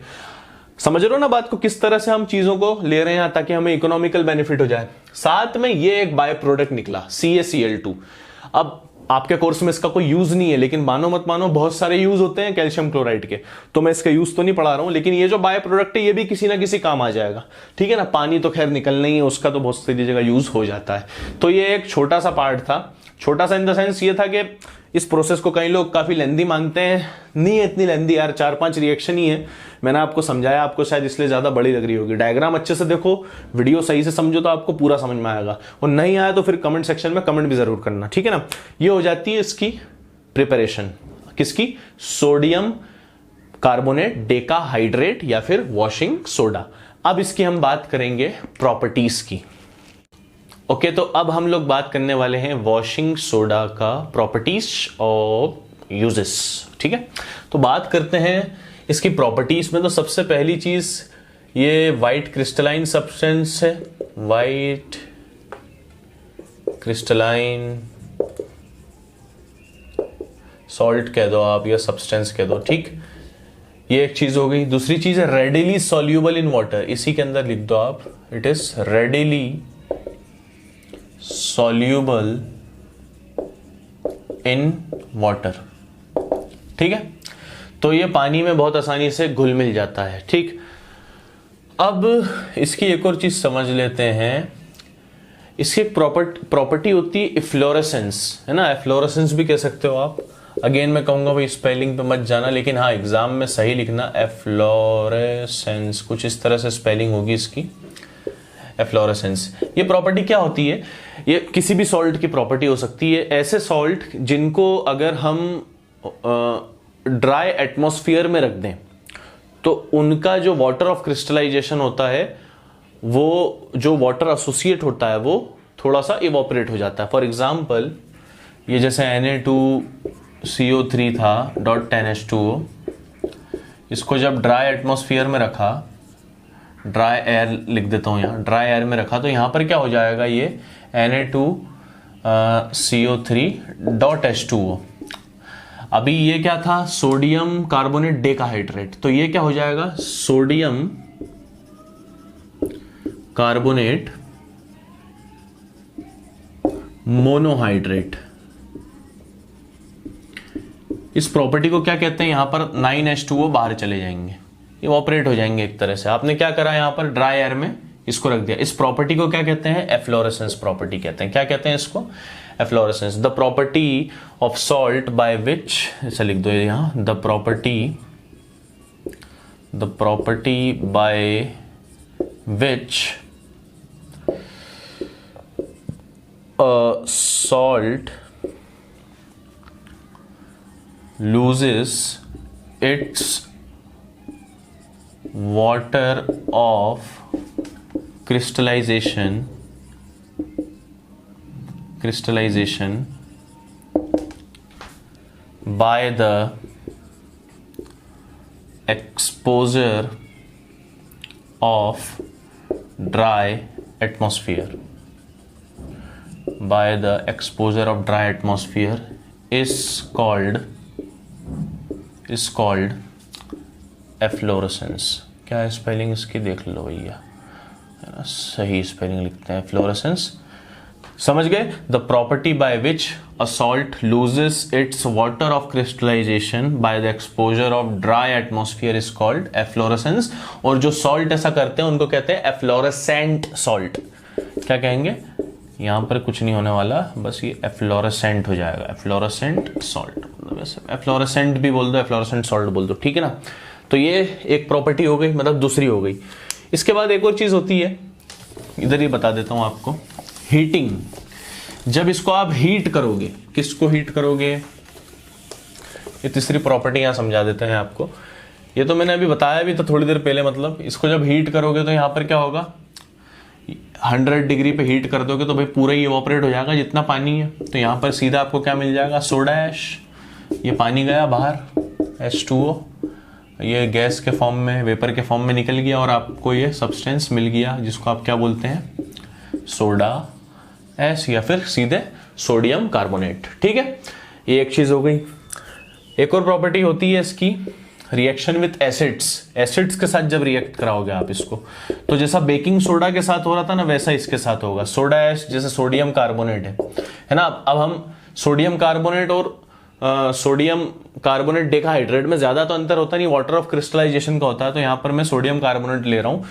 समझ रहे हो ना बात को, किस तरह से हम चीजों को ले रहे हैं ताकि हमें इकोनॉमिकल बेनिफिट हो जाए। साथ में ये एक बाय प्रोडक्ट निकला CaCl2। अब आपके कोर्स में इसका कोई यूज नहीं है, लेकिन मानो मत मानो बहुत सारे यूज होते हैं कैल्शियम क्लोराइड के, तो मैं इसका यूज तो नहीं पढ़ा रहा हूं, लेकिन ये जो बाय प्रोडक्ट है ये भी किसी ना किसी काम आ जाएगा, ठीक है ना। पानी तो खैर निकलना ही है, उसका तो बहुत सारी जगह यूज हो जाता है। तो ये एक छोटा सा पार्ट था, छोटा सा इन द सेंस ये था कि इस प्रोसेस को कई लोग काफी लेंदी मानते हैं, नहीं है इतनी लेंदी यार, 4-5 रिएक्शन ही है। मैंने आपको समझाया, आपको शायद इसलिए ज्यादा बड़ी लग रही होगी। डायग्राम अच्छे से देखो, वीडियो सही से समझो तो आपको पूरा समझ में आएगा, और नहीं आया तो फिर कमेंट सेक्शन में कमेंट भी जरूर करना, ठीक है ना। ये हो जाती है इसकी प्रिपरेशन, किसकी, सोडियम कार्बोनेट डेकाहाइड्रेट या फिर वॉशिंग सोडा। अब इसकी हम बात करेंगे प्रॉपर्टीज की। ओके, तो अब हम लोग बात करने वाले हैं वॉशिंग सोडा का प्रॉपर्टीज और यूजेस, ठीक है। तो बात करते हैं इसकी प्रॉपर्टीज में। तो सबसे पहली चीज, ये वाइट क्रिस्टलाइन सब्सटेंस है, वाइट क्रिस्टलाइन सॉल्ट कह दो आप या सब्सटेंस कह दो, ठीक। ये एक चीज हो गई। दूसरी चीज है रेडिली सॉल्यूबल इन वाटर, इसी के अंदर लिख दो आप, it is readily soluble in water, ठीक है। तो ये पानी में बहुत आसानी से घुल मिल जाता है, ठीक। अब इसकी एक और चीज समझ लेते हैं, इसकी एक प्रॉपर्टी होती है इफ्लोरेसेंस, है ना। एफ्लोरेसेंस भी कह सकते हो आप। अगेन मैं कहूंगा भाई स्पेलिंग पे मत जाना, लेकिन हाँ एग्जाम में सही लिखना, एफ्लोरेसेंस, कुछ इस तरह से स्पेलिंग होगी इसकी, एफ्लोरेसेंस। ये प्रॉपर्टी क्या होती है, ये किसी भी सॉल्ट की प्रॉपर्टी हो सकती है। ऐसे सॉल्ट जिनको अगर हम ड्राई एटमॉस्फेयर में रख दें तो उनका जो वाटर ऑफ क्रिस्टलाइजेशन होता है, वो जो वाटर एसोसिएट होता है वो थोड़ा सा इवोपरेट हो जाता है। फॉर एग्जाम्पल ये जैसे Na2CO3 था .10H2O, इसको जब ड्राई एटमॉस्फेयर में रखा, ड्राई एयर लिख देता हूं यहां, ड्राई एयर में रखा, तो यहां पर क्या हो जाएगा, ये Na2CO3.H2O। अभी ये क्या था, सोडियम कार्बोनेट डेकाहाइड्रेट, तो ये क्या हो जाएगा, सोडियम कार्बोनेट मोनोहाइड्रेट। इस प्रॉपर्टी को क्या कहते हैं, यहां पर 9H2O बाहर चले जाएंगे, इवोपरेट हो जाएंगे एक तरह से। आपने क्या करा, यहां पर ड्राई एयर में इसको रख दिया। इस प्रॉपर्टी को क्या कहते हैं, एफ्लोरेसेंस प्रॉपर्टी कहते हैं। क्या कहते हैं इसको, efflorescence. The property of salt by which, ऐसा लिख दो यहां, the property by which salt loses its water of crystallization by the exposure of dry atmosphere is called efflorescence। क्या है स्पेलिंग इसकी, देख लो भैया, है ना, सही स्पेलिंग लिखते हैं, efflorescence। समझ गए, the property by which a salt loses its water of crystallization by the exposure of dry atmosphere is called efflorescence. और जो सॉल्ट ऐसा करते हैं उनको कहते हैं एफ्लोरेसेंट सॉल्ट। क्या कहेंगे, यहां पर कुछ नहीं होने वाला, बस ये एफ्लोरेसेंट हो जाएगा, एफ्लोरेसेंट सॉल्ट, मतलब एफ्लोरेसेंट भी बोल दो, एफ्लोरेसेंट सॉल्ट बोल दो, ठीक है ना। तो ये एक प्रॉपर्टी हो गई, मतलब दूसरी हो गई। इसके बाद एक और चीज होती है, इधर ही बता देता हूं आपको, हीटिंग। जब इसको आप हीट करोगे, किसको हीट करोगे, ये तीसरी प्रॉपर्टी यहां समझा देते हैं आपको। ये तो मैंने अभी बताया भी था थोड़ी देर पहले, मतलब इसको जब हीट करोगे तो यहां पर क्या होगा, 100 डिग्री पे हीट कर दोगे तो भाई पूरा ही इवोपरेट हो जाएगा जितना पानी है। तो यहां पर सीधा आपको क्या मिल जाएगा, सोडा ऐश, ये पानी गया बाहर, H2O, ये गैस के फॉर्म में, वेपर के फॉर्म में निकल गया और आपको ये सब्सटेंस मिल गया जिसको आप क्या बोलते हैं, सोडा एस या फिर सीधे सोडियम कार्बोनेट। ठीक है, ये एक चीज हो गई। एक और प्रॉपर्टी होती है इसकी, रिएक्शन विथ एसिड्स। एसिड्स के साथ जब रिएक्ट कराओगे आप इसको, तो जैसा बेकिंग सोडा के साथ हो रहा था ना, वैसा इसके साथ होगा। सोडा एश जैसे सोडियम कार्बोनेट है ना, अब हम सोडियम कार्बोनेट और सोडियम कार्बोनेट डेकाहाइड्रेट में ज्यादा तो अंतर होता नहीं, वाटर ऑफ क्रिस्टलाइजेशन का होता है, तो यहां पर मैं सोडियम कार्बोनेट ले रहा हूं।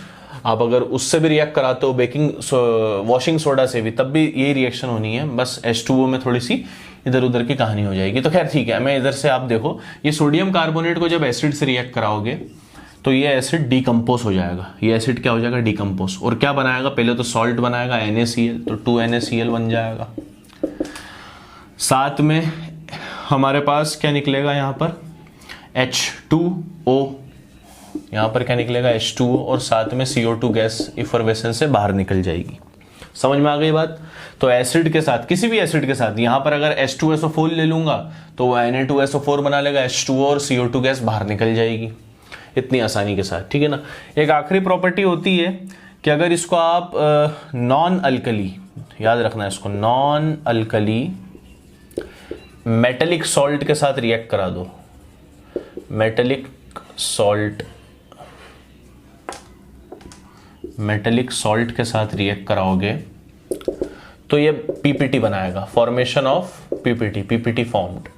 आप अगर उससे भी रिएक्ट कराते हो बेकिंग वॉशिंग सोडा से भी, तब भी यही रिएक्शन होनी है, बस H2O में थोड़ी सी इधर उधर की कहानी हो जाएगी। तो खैर ठीक है, मैं इधर से आप देखो, ये सोडियम कार्बोनेट को जब एसिड से रिएक्ट कराओगे तो ये एसिड डिकम्पोज हो जाएगा। ये एसिड क्या हो जाएगा, डिकम्पोज, और क्या बनाएगा, पहले तो सॉल्ट बनाएगा NaCl, तो 2NaCl बन जाएगा। साथ में हमारे पास क्या निकलेगा यहाँ पर, H2O, यहाँ पर क्या निकलेगा, H2O, और साथ में CO2 गैस इफरवेसेंस से बाहर निकल जाएगी। समझ में आ गई बात। तो एसिड के साथ, किसी भी एसिड के साथ, यहां पर अगर H2SO4 ले लूंगा तो वो Na2SO4 बना लेगा, H2O और CO2 गैस बाहर निकल जाएगी, इतनी आसानी के साथ। ठीक है ना। एक आखिरी प्रॉपर्टी होती है कि अगर इसको आप नॉन अल्कली, याद रखना है इसको, नॉन अल्कली मेटेलिक सॉल्ट के साथ रिएक्ट करा दो, मेटेलिक सॉल्ट के साथ रिएक्ट कराओगे तो ये पीपीटी बनाएगा, फॉर्मेशन ऑफ पीपीटी फॉर्म्ड।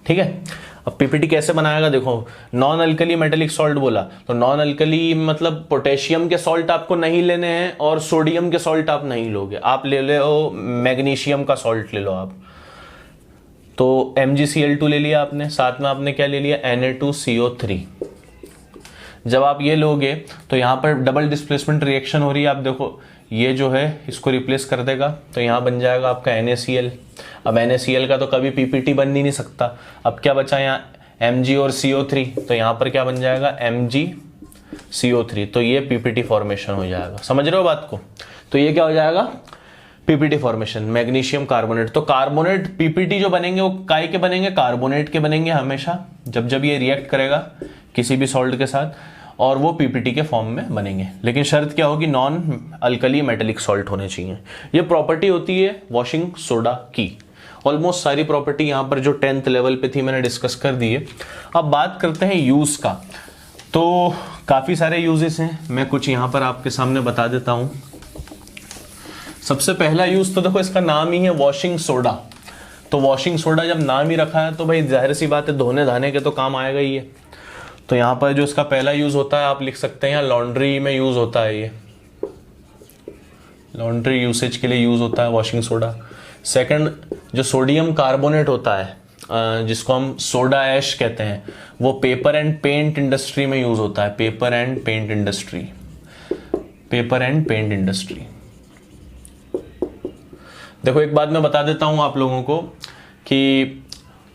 ठीक है, अब पीपीटी कैसे बनाएगा, देखो नॉन अल्कली मेटेलिक सॉल्ट बोला, तो नॉन अल्कली मतलब पोटेशियम के सॉल्ट आपको नहीं लेने हैं और सोडियम के सॉल्ट आप नहीं लोगे, आप ले लो मैग्नीशियम का सॉल्ट ले लो आप। तो MgCl2 ले लिया आपने, साथ में आपने क्या ले लिया, Na2CO3। जब आप ये लोगे तो यहाँ पर डबल डिस्प्लेसमेंट रिएक्शन हो रही है, आप देखो ये जो है इसको रिप्लेस कर देगा, तो यहाँ बन जाएगा आपका NaCl। अब NaCl का तो कभी पीपीटी बन ही नहीं सकता, अब क्या बचा यहाँ Mg और CO3, तो यहाँ पर क्या बन जाएगा, MgCO3, तो ये पीपीटी फॉर्मेशन हो जाएगा। समझ रहे हो बात को, तो ये क्या हो जाएगा, पीपीटी फॉर्मेशन, मैग्नीशियम कार्बोनेट। तो कार्बोनेट पीपीटी जो बनेंगे वो काय के बनेंगे, कार्बोनेट के बनेंगे हमेशा, जब ये रिएक्ट करेगा किसी भी सॉल्ट के साथ, और वो पीपीटी के फॉर्म में बनेंगे। लेकिन शर्त क्या होगी, नॉन अल्कली मेटेलिक सॉल्ट होने चाहिए। ये प्रॉपर्टी होती है वॉशिंग सोडा की। ऑलमोस्ट सारी प्रॉपर्टी यहाँ पर जो 10th लेवल पे थी मैंने डिस्कस कर दी है। अब बात करते हैं यूज का। तो काफी सारे यूजेस हैं, मैं कुछ यहाँ पर आपके सामने बता देता हूँ। सबसे पहला यूज तो देखो, इसका नाम ही है वॉशिंग सोडा। तो वॉशिंग सोडा जब नाम ही रखा है तो भाई जाहिर सी बात है धोने धाने के तो काम आएगा ही है। तो यहाँ पर जो इसका पहला यूज होता है, आप लिख सकते हैं लॉन्ड्री में यूज होता है, ये लॉन्ड्री यूसेज के लिए यूज होता है वॉशिंग सोडा। सेकंड, जो सोडियम कार्बोनेट होता है जिसको हम सोडा ऐश कहते हैं, वो पेपर एंड पेंट इंडस्ट्री में यूज होता है, पेपर एंड पेंट इंडस्ट्री। देखो एक बात मैं बता देता हूं आप लोगों को कि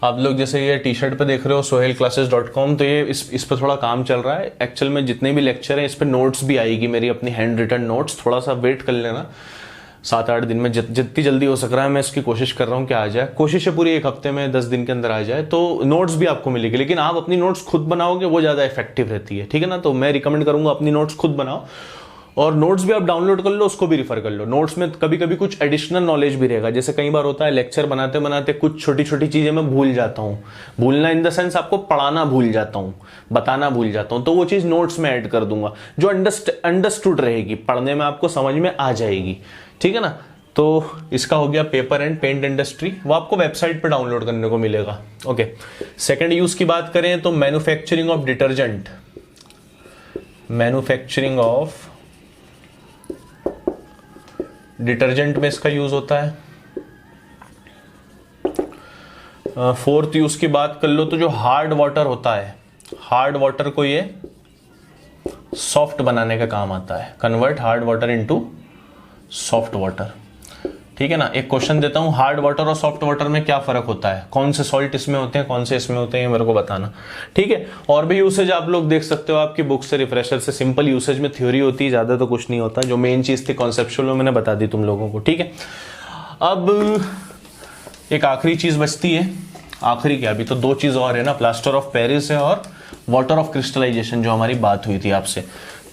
आप लोग जैसे ये टी शर्ट पे देख रहे हो sohailclasses.com, तो ये इस पर थोड़ा काम चल रहा है। एक्चुअल में जितने भी लेक्चर हैं इस पे नोट्स भी आएगी मेरी, अपनी हैंड रिटन नोट्स। थोड़ा सा वेट कर लेना, 7-8 दिन में जितनी जल्दी हो सक रहा है मैं इसकी कोशिश कर रहा हूँ कि आ जाए। कोशिश है पूरी 1 हफ्ते में 10 दिन के अंदर आ जाए, तो नोट्स भी आपको मिलेगी। लेकिन आप अपनी नोट्स खुद बनाओगे वो ज़्यादा इफेक्टिव रहती है, ठीक है ना। तो मैं रिकमेंड करूँगा अपनी नोट्स खुद बनाओ, और नोट्स भी आप डाउनलोड कर लो, उसको भी रिफर कर लो। नोट्स में कभी कभी कुछ एडिशनल नॉलेज भी रहेगा। जैसे कई बार होता है लेक्चर बनाते बनाते कुछ छोटी छोटी चीजें मैं भूल जाता हूँ, भूलना इन द सेंस आपको पढ़ाना भूल जाता हूँ, बताना भूल जाता हूँ, तो वो चीज नोट्स में ऐड कर दूंगा जो अंडरस्टूड रहेगी, पढ़ने में आपको समझ में आ जाएगी, ठीक है ना। तो इसका हो गया पेपर एंड पेंट इंडस्ट्री, वो आपको वेबसाइट पे डाउनलोड करने को मिलेगा। ओके, सेकंड यूज की बात करें तो manufacturing of detergent, manufacturing of detergent में इसका यूज होता है। फोर्थ यूज की बात कर लो तो जो हार्ड वाटर होता है, हार्ड वाटर को ये सॉफ्ट बनाने का काम आता है, convert hard water into soft water, ठीक है ना। एक क्वेश्चन देता हूं, हार्ड वाटर और सॉफ्ट वाटर में क्या फर्क होता है, कौन से सॉल्ट इसमें होते हैं कौन से इसमें होते हैं, ये मेरे को बताना, ठीक है। और भी यूसेज आप लोग देख सकते हो आपकी बुक से, रिफ्रेशर से। सिंपल यूसेज में थ्योरी होती है, ज्यादा तो कुछ नहीं होता। जो मेन चीज थी कॉन्सेप्चुअल, मैंने बता दी तुम लोगों को, ठीक है। अब एक आखिरी चीज बचती है, आखिरी क्या, अभी तो 2 चीज और है ना, प्लास्टर ऑफ पेरिस है और वाटर ऑफ क्रिस्टलाइजेशन जो हमारी बात हुई थी आपसे,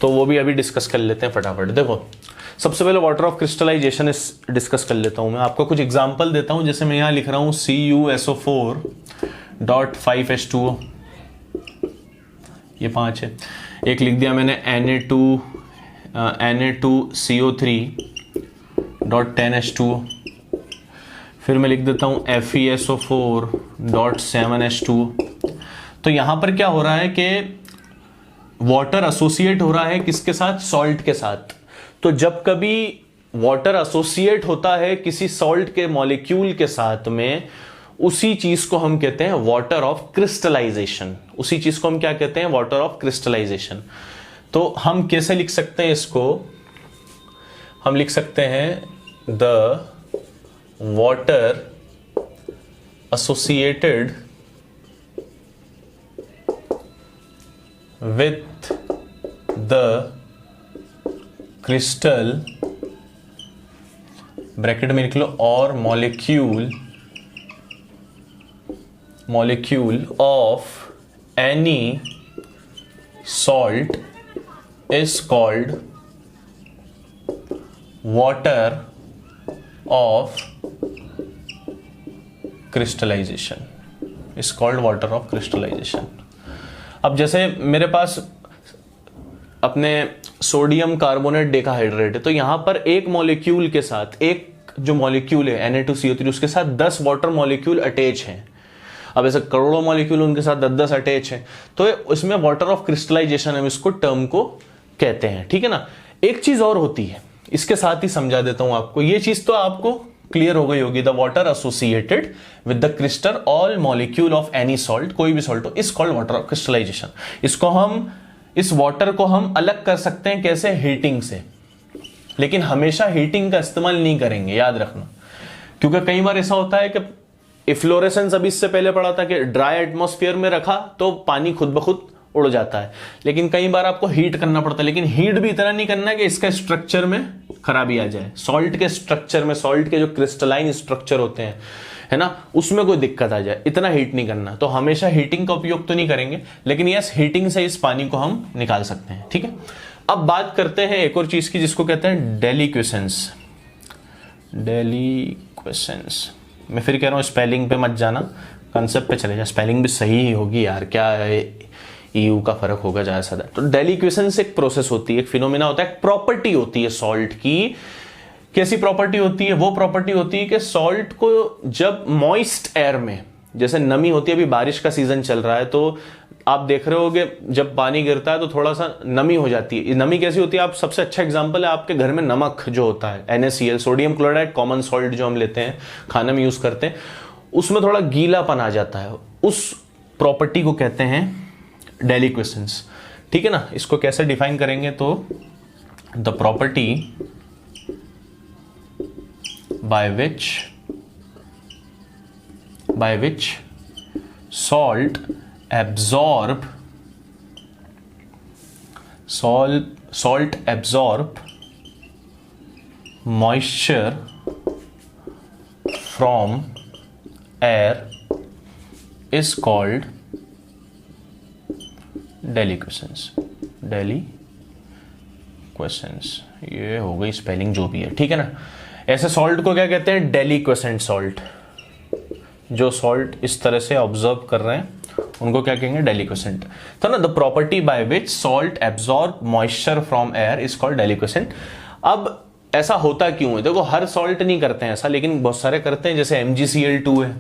तो वो भी अभी डिस्कस कर लेते हैं फटाफट। देखो सबसे पहले वाटर ऑफ क्रिस्टलाइजेशन डिस्कस कर लेता हूं मैं, आपको कुछ एग्जांपल देता हूं। जैसे मैं यहां लिख रहा हूं CuSO4.5H2O, ये 5 है। एक लिख दिया मैंने Na2CO3.10H2O, फिर मैं लिख देता हूं FeSO4.7H2O। तो यहां पर क्या हो रहा है कि वाटर एसोसिएट हो रहा है किसके साथ? सॉल्ट के साथ। तो जब कभी वाटर एसोसिएट होता है किसी सॉल्ट के मॉलिक्यूल के साथ में, उसी चीज को हम कहते हैं वाटर ऑफ क्रिस्टलाइजेशन। उसी चीज को हम क्या कहते हैं? Water of crystallization. तो हम कैसे लिख सकते हैं इसको? हम लिख सकते हैं the water associated with the crystal, bracket में लिख लो, और molecule of any salt is called water of crystallization, is called water of crystallization। अब जैसे मेरे पास अपने सोडियम कार्बोनेट डेकाहाइड्रेट है, तो यहां पर एक मॉलिक्यूल के साथ, एक जो मॉलिक्यूल है Na2CO3, उसके साथ 10 वाटर मॉलिक्यूल अटैच हैं। अब ऐसे करोड़ों मॉलिक्यूल उनके साथ 10-10 अटैच हैं, तो उसमें वाटर ऑफ क्रिस्टलाइजेशन हम इसको टर्म को कहते हैं, ठीक है ना। एक चीज और होती है, इसके साथ ही समझा देता हूं आपको। ये चीज तो आपको क्लियर हो गई होगी। The water associated with the crystal all molecule of any salt, कोई भी सॉल्ट हो, is called water of crystallization. इसको हम, इस वाटर को हम अलग कर सकते हैं कैसे? हीटिंग से। लेकिन हमेशा हीटिंग का इस्तेमाल नहीं करेंगे, याद रखना, क्योंकि कई बार ऐसा होता है कि इफ्लोरेसेंस, अभी इससे पहले पढ़ा था कि ड्राई एटमॉस्फेयर में रखा तो पानी खुद ब खुद उड़ जाता है, लेकिन कई बार आपको हीट करना पड़ता है। लेकिन हीट भी इतना नहीं करना है कि इसका स्ट्रक्चर में खराबी आ जाए। सॉल्ट के स्ट्रक्चर में, सॉल्ट के जो क्रिस्टलाइन स्ट्रक्चर होते हैं, है ना, उसमें कोई दिक्कत आ जाए, इतना हीट नहीं करना। तो हमेशा हीटिंग का उपयोग तो नहीं करेंगे, लेकिन यस, हीटिंग से इस पानी को हम निकाल सकते हैं, ठीक है। अब बात करते हैं एक और चीज की, जिसको कहते हैं डेलिक्वेसेंस। डेलिक्वेसेंस, मैं फिर कह रहा हूं स्पेलिंग पे मत जाना, कंसेप्ट पे चले जा। स्पेलिंग भी सही ही होगी यार, क्या EU का फर्क होगा ज्यादा से ज्यादा। तो डेलिक्वेसेंस एक प्रोसेस होती है, एक फिनोमिना होता है, एक प्रॉपर्टी होती है सॉल्ट की। कैसी प्रॉपर्टी होती है? वो प्रॉपर्टी होती है कि सॉल्ट को जब मॉइस्ट एयर में, जैसे नमी होती है, अभी बारिश का सीजन चल रहा है, तो आप देख रहे होगे जब पानी गिरता है तो थोड़ा सा नमी हो जाती है। नमी कैसी होती है? आप सबसे अच्छा एग्जांपल है आपके घर में नमक जो होता है, NaCl, sodium chloride, common salt जो हम लेते हैं, खाने में यूज करते हैं, उसमें थोड़ा गीलापन आ जाता है। उस प्रॉपर्टी को कहते हैं डेलिक्वेसेंस, ठीक है ना। इसको कैसे डिफाइन करेंगे? तो the property by which salt absorb moisture from air is called डेलिक्वेसेंस। डेलिक्वेसेंस, ये हो गई स्पेलिंग जो भी है, ठीक है ना। ऐसे सॉल्ट को क्या कहते हैं? Deliquescent salt. जो सॉल्ट इस तरह से ऑब्जर्व कर रहे हैं उनको क्या कहेंगे? डेलिक्वेसेंट। तो ना, the property by which salt absorb moisture from air is called deliquescent. अब ऐसा होता क्यों है? देखो, हर सॉल्ट नहीं करते हैं ऐसा, लेकिन बहुत सारे करते हैं। जैसे MgCl2 है,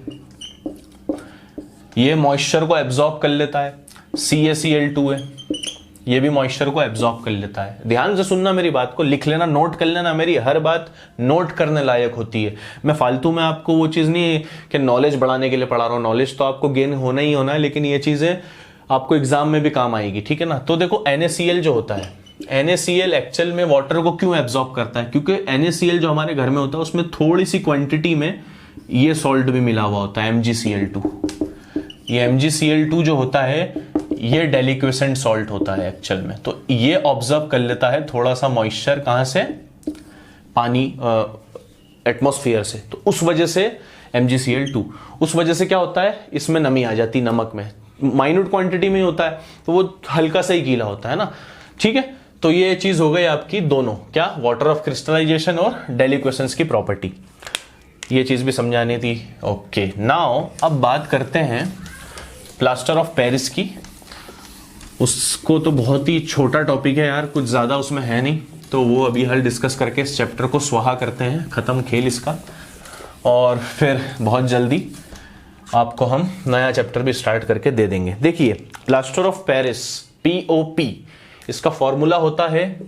ये मॉइस्चर को एब्जॉर्ब कर लेता है। CaCl2 है, ये भी मॉइस्चर को एब्जॉर्ब कर लेता है। ध्यान से सुनना मेरी बात को, लिख लेना, नोट कर लेना। मेरी हर बात नोट करने लायक होती है। मैं फालतू में आपको वो चीज नहीं कि नॉलेज बढ़ाने के लिए पढ़ा रहा हूं। नॉलेज तो आपको गेन होना ही होना है, लेकिन ये चीजें आपको एग्जाम में भी काम आएगी, ठीक है ना। तो देखो, NaCl जो होता है, NaCl एक्चुअल में वाटर को क्यों एब्जॉर्ब करता है? क्योंकि NaCl जो हमारे घर में होता है उसमें थोड़ी सी क्वांटिटी में ये सॉल्ट भी मिला हुआ होता है, MgCl2। ये MgCl2 जो होता है, ये डेलिक्वेसेंट सॉल्ट होता है एक्चुअल में। तो ये ऑब्जर्व कर लेता है थोड़ा सा मॉइस्चर, कहां से? पानी, एटमॉस्फेयर से। तो उस वजह से MgCl2, उस वजह से क्या होता है? इसमें नमी आ जाती नमक में, माइन्यूट क्वांटिटी में होता है तो वो हल्का सा ही गीला होता है ना, ठीक है। तो ये चीज हो गई आपकी दोनों, क्या, वाटर ऑफ क्रिस्टलाइजेशन और डेलिक्वेसेंस की प्रॉपर्टी, ये चीज भी समझानी थी। ओके, नाउ अब बात करते हैं प्लास्टर ऑफ पेरिस की। उसको तो बहुत ही छोटा टॉपिक है यार, कुछ ज्यादा उसमें है नहीं, तो वो अभी हल डिस्कस करके इस चैप्टर को स्वाहा करते हैं, खत्म खेल इसका, और फिर बहुत जल्दी आपको हम नया चैप्टर भी स्टार्ट करके दे देंगे। देखिए, प्लास्टर ऑफ पेरिस, POP, इसका फॉर्मूला होता है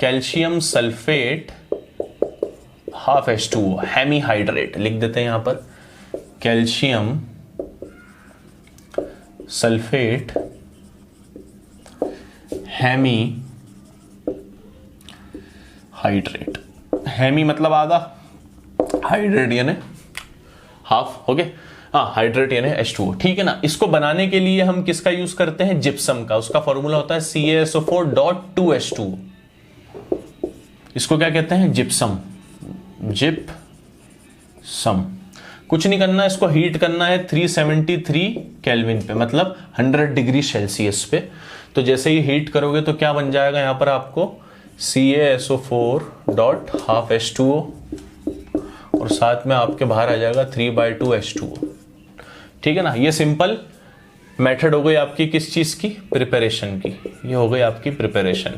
calcium sulphate half H2O, hemihydrate लिख देते हैं यहां पर, calcium sulphate hemi hydrate, hemi मतलब आधा, हाइड्रेट यानी हाफ, ओके, हाँ, हाइड्रेट यानी H2O, ठीक है ना। इसको बनाने के लिए हम किसका यूज करते हैं, जिप्सम का। उसका फॉर्मूला होता है CaSO4.2H2O। इसको क्या कहते हैं, जिप्सम, जिप्सम। कुछ नहीं करना, इसको हीट करना है 373 केल्विन पे, मतलब 100 डिग्री सेल्सियस पे। तो जैसे ही हीट करोगे तो क्या बन जाएगा यहां पर आपको, CaSO4.2H2O, और साथ में आपके बाहर आ जाएगा 3/2H2O, ठीक है ना। ये सिंपल मेथड हो गई आपकी किस चीज की, प्रिपरेशन की। ये हो गई आपकी प्रिपरेशन,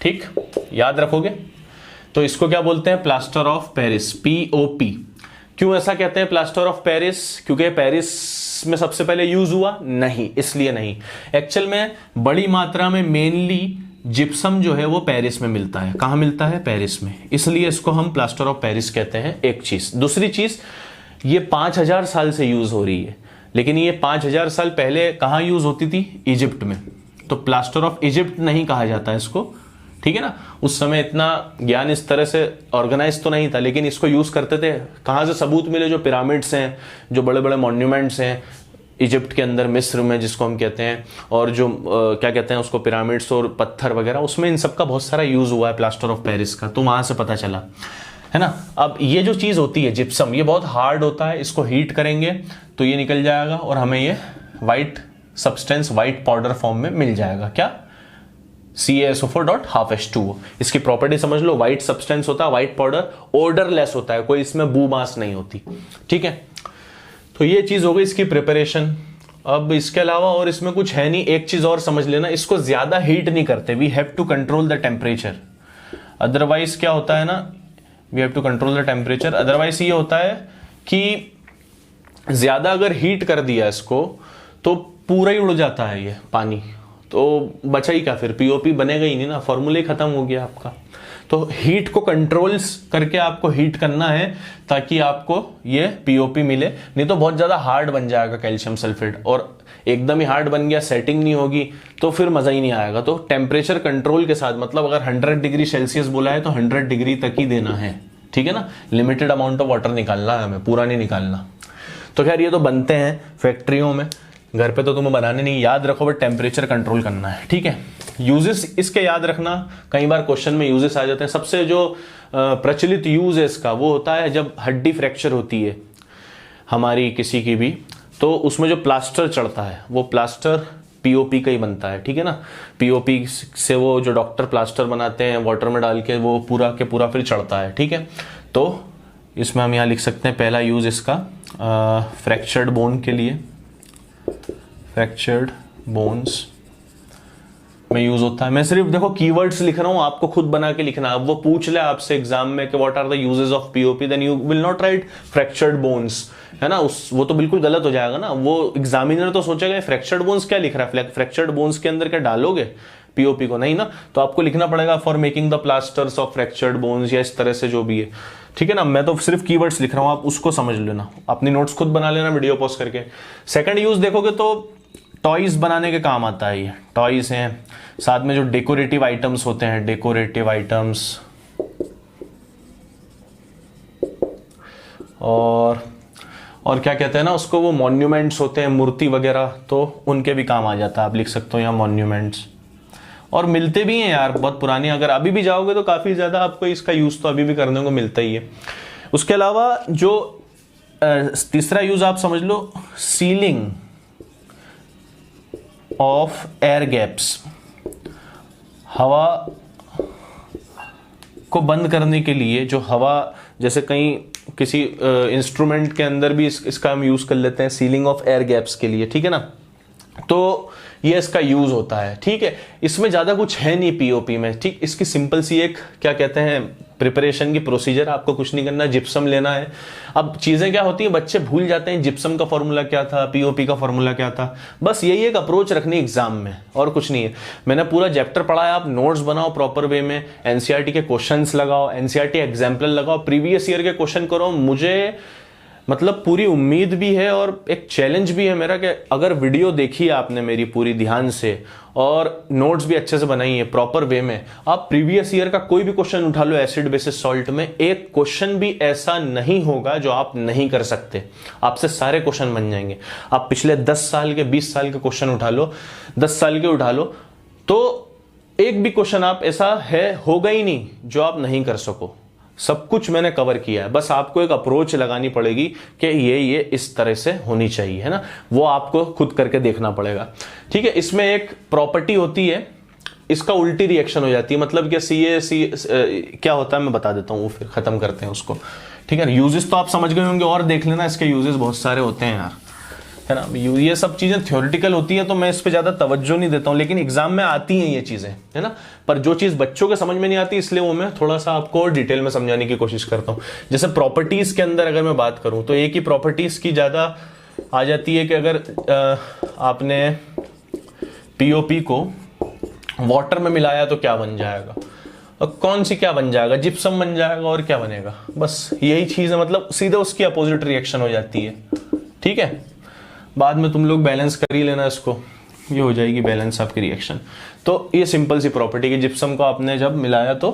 ठीक, याद रखोगे। तो इसको क्या बोलते हैं, प्लास्टर ऑफ पेरिस, POP। क्यों ऐसा कहते हैं प्लास्टर ऑफ पेरिस, क्योंकि पेरिस में सबसे पहले यूज हुआ, नहीं, इसलिए नहीं। एक्चुअल में बड़ी मात्रा में मेनली जिप्सम जो है वो पेरिस में मिलता है। कहां मिलता है, पेरिस में, इसलिए इसको हम प्लास्टर ऑफ पेरिस कहते हैं, एक चीज। दूसरी चीज, ये 5000 साल से यूज हो रही है, लेकिन ये 5000 साल पहले कहां यूज होती थी, इजिप्ट में। तो प्लास्टर ऑफ इजिप्ट नहीं कहा जाता इसको, ठीक है ना। उस समय इतना ज्ञान इस तरह से ऑर्गेनाइज तो नहीं था, लेकिन इसको यूज करते थे। कहां से सबूत मिले, जो पिरामिड्स हैं, जो बड़े बड़े मॉन्यूमेंट्स हैं इजिप्ट के अंदर, मिस्र में जिसको हम कहते हैं, और जो क्या कहते हैं उसको, पिरामिड्स और पत्थर वगैरह, उसमें इन सब का बहुत सारा यूज हुआ है प्लास्टर ऑफ पेरिस का, तो वहां से पता चला, है ना। अब ये जो चीज होती है जिप्सम, ये बहुत हार्ड होता है, इसको हीट करेंगे तो ये निकल जाएगा और हमें ये white substance, white powder form में मिल जाएगा, क्या, CaSO4.2H2O। इसकी प्रॉपर्टी समझ लो, व्हाइट सब्सटेंस होता है, व्हाइट पाउडर, ऑर्डरलेस होता है, कोई इसमें बू मास नहीं होती, ठीक है। तो ये चीज हो गई इसकी प्रिपरेशन। अब इसके अलावा और इसमें कुछ है नहीं, एक चीज और समझ लेना, इसको ज्यादा हीट नहीं करते, we have to control the temperature. Otherwise क्या होता है ना, we have to control the temperature, otherwise ये होता है कि ज्यादा अगर हीट कर दिया इसको तो पूरा ही उड़ जाता है ये पानी, तो बचा ही क्या, फिर POP बनेगा ही नहीं ना, फॉर्मूले खत्म हो गया आपका। तो हीट को कंट्रोल्स करके आपको हीट करना है ताकि आपको ये POP मिले, नहीं तो बहुत ज्यादा हार्ड बन जाएगा कैल्शियम सल्फेट, और एकदम ही हार्ड बन गया, सेटिंग नहीं होगी तो फिर मजा ही नहीं आएगा। तो टेम्परेचर कंट्रोल के साथ, मतलब अगर 100 डिग्री सेल्सियस बोला है तो 100 डिग्री तक ही देना है, ठीक है ना। लिमिटेड अमाउंट ऑफ वाटर निकालना है हमें, पूरा नहीं निकालना। तो खैर ये तो बनते हैं फैक्ट्रियों में, घर पे तो तुम्हें बनाने नहीं, याद रखो, बट टेम्परेचर कंट्रोल करना है, ठीक है। यूजेस इसके याद रखना, कई बार क्वेश्चन में यूजेस आ जाते हैं। सबसे जो प्रचलित यूज है इसका वो होता है जब हड्डी फ्रैक्चर होती है हमारी किसी की भी, तो उसमें जो प्लास्टर चढ़ता है वो प्लास्टर POP का ही बनता है, ठीक है ना। POP से वो जो डॉक्टर प्लास्टर बनाते हैं वाटर में डाल के, वो पूरा के पूरा फिर चढ़ता है, ठीक है। तो इसमें हम यहाँ लिख सकते हैं पहला यूज इसका फ्रैक्चर्ड बोन के लिए, फ्रैक्चर्ड बोन्स में यूज होता है। मैं सिर्फ देखो कीवर्ड्स लिख रहा हूं, आपको खुद बना के लिखना। अब वो पूछ ले आपसे एग्जाम में कि what are the uses of POP, then you will not write fractured bones, है ना। वो तो बिल्कुल गलत हो जाएगा ना, वो एग्जामिनर तो सोचेगा फ्रैक्चर्ड बोन्स क्या लिख रहा है, फ्रैक्चर्ड बोन्स के अंदर क्या डालोगे POP को, नहीं ना। तो आपको लिखना पड़ेगा for making the plasters of fractured bones, या इस तरह से जो भी है, ठीक है ना। मैं तो सिर्फ कीवर्ड्स लिख रहा हूं, आप उसको समझ लेना, अपनी नोट्स खुद बना लेना वीडियो पॉज करके। सेकंड यूज देखोगे तो टॉयज बनाने के काम आता है। ये टॉयज हैं, साथ में जो डेकोरेटिव आइटम्स होते हैं, डेकोरेटिव आइटम्स, और क्या कहते हैं ना उसको, वो मॉन्यूमेंट्स होते हैं, मूर्ति वगैरह, तो उनके भी काम आ जाता है। आप लिख सकते हो यहाँ मॉन्यूमेंट्स, और मिलते भी हैं यार बहुत पुरानी, अगर अभी भी जाओगे तो काफी ज्यादा आपको इसका यूज तो अभी भी करने को मिलता ही है। उसके अलावा जो तीसरा यूज आप समझ लो, सीलिंग ऑफ एयर गैप्स, हवा को बंद करने के लिए जो हवा, जैसे कहीं किसी इंस्ट्रूमेंट के अंदर भी इसका हम यूज कर लेते हैं सीलिंग ऑफ एयर गैप्स के लिए, ठीक है ना। तो ये इसका यूज होता है, ठीक है। इसमें ज्यादा कुछ है नहीं पीओपी में, ठीक। इसकी सिंपल सी एक क्या कहते हैं प्रिपरेशन की प्रोसीजर, आपको कुछ नहीं करना, जिप्सम लेना है। अब चीजें क्या होती है, बच्चे भूल जाते हैं जिप्सम का फॉर्मूला क्या था, पीओपी का फॉर्मूला क्या था। बस यही एक अप्रोच रखनी एग्जाम में, और कुछ नहीं है। मैंने पूरा चैप्टर पढ़ा है, आप नोट्स बनाओ प्रॉपर वे में, एनसीईआरटी के क्वेश्चंस लगाओ, एनसीईआरटी एग्जाम्पल लगाओ, प्रीवियस ईयर के क्वेश्चन करो। मुझे मतलब पूरी उम्मीद भी है और एक चैलेंज भी है मेरा कि अगर वीडियो देखी आपने मेरी पूरी ध्यान से और नोट्स भी अच्छे से बनाई है प्रॉपर वे में, आप प्रीवियस ईयर का कोई भी क्वेश्चन उठा लो एसिड बेसिस सॉल्ट में, एक क्वेश्चन भी ऐसा नहीं होगा जो आप नहीं कर सकते। आपसे सारे क्वेश्चन बन जाएंगे। आप पिछले 10 साल के 20 साल के क्वेश्चन उठा लो, 10 साल के उठा लो, तो एक भी क्वेश्चन आप ऐसा है होगा ही नहीं जो आप नहीं कर सको। सब कुछ मैंने कवर किया है, बस आपको एक अप्रोच लगानी पड़ेगी कि ये इस तरह से होनी चाहिए, है ना। वो आपको खुद करके देखना पड़ेगा, ठीक है। इसमें एक प्रॉपर्टी होती है, इसका उल्टी रिएक्शन हो जाती है। मतलब कि क्या होता है मैं बता देता हूं, वो फिर खत्म करते हैं उसको, ठीक है। यूजेस तो आप समझ गए होंगे, और देख लेना, इसके यूजेस बहुत सारे होते हैं यार, है ना। ये सब चीजें थ्योरेटिकल होती है तो मैं इस पे ज्यादा तवज्जो नहीं देता हूं, लेकिन एग्जाम में आती हैं ये चीजें, है ना। पर जो चीज बच्चों के समझ में नहीं आती, इसलिए वो मैं थोड़ा सा आपको डिटेल में समझाने की कोशिश करता हूं। जैसे प्रॉपर्टीज के अंदर अगर मैं बात करूं तो एक ही प्रॉपर्टीज की ज्यादा आ जाती है कि अगर आपने पीओपी को वाटर में मिलाया तो क्या बन जाएगा, और कौन सी क्या बन जाएगा, जिप्सम बन जाएगा, और क्या बनेगा। बस यही चीज है, मतलब सीधे उसकी अपोजिट रिएक्शन हो जाती है, ठीक है। बाद में तुम लोग बैलेंस कर ही लेना इसको, ये हो जाएगी बैलेंस आपकी रिएक्शन। तो ये सिंपल सी प्रॉपर्टी की जिप्सम को आपने जब मिलाया तो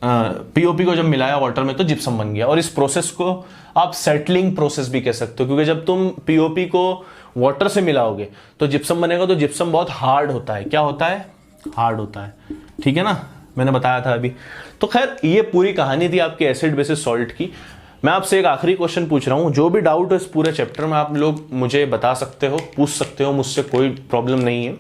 पीओपी को जब मिलाया वाटर में तो जिप्सम बन गया। और इस प्रोसेस को आप सेटलिंग प्रोसेस भी कह सकते हो, क्योंकि जब तुम पीओपी को वाटर से मिलाओगे तो जिप्सम बनेगा। तो जिप्सम बहुत हार्ड होता है, क्या होता है, हार्ड होता है, ठीक है ना, मैंने बताया था अभी। तो खैर ये पूरी कहानी थी आपकी एसिड बेसिस सॉल्ट की। मैं आपसे एक आखिरी क्वेश्चन पूछ रहा हूं, जो भी डाउट हो इस पूरे चैप्टर में आप लोग मुझे बता सकते हो, पूछ सकते हो, मुझसे कोई प्रॉब्लम नहीं है।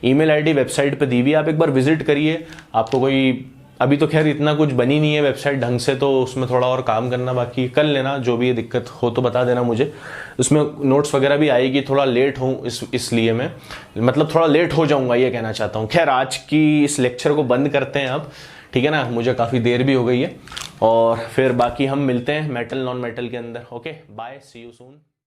ईमेल आईडी वेबसाइट पे दी हुई है, आप एक बार विजिट करिए। आपको कोई, अभी तो खैर इतना कुछ बनी नहीं है वेबसाइट ढंग से, तो उसमें थोड़ा और काम करना बाकी, कर लेना। जो भी दिक्कत हो तो बता देना मुझे। उसमें नोट्स वगैरह भी आएगी, थोड़ा लेट हूँ इसलिए मैं मतलब थोड़ा लेट हो जाऊंगा, ये कहना चाहता हूँ। खैर आज की इस लेक्चर को बंद करते हैं अब, ठीक है ना, मुझे काफ़ी देर भी हो गई है। और फिर बाकी हम मिलते हैं मेटल नॉन मेटल के अंदर। Okay, bye, see you soon.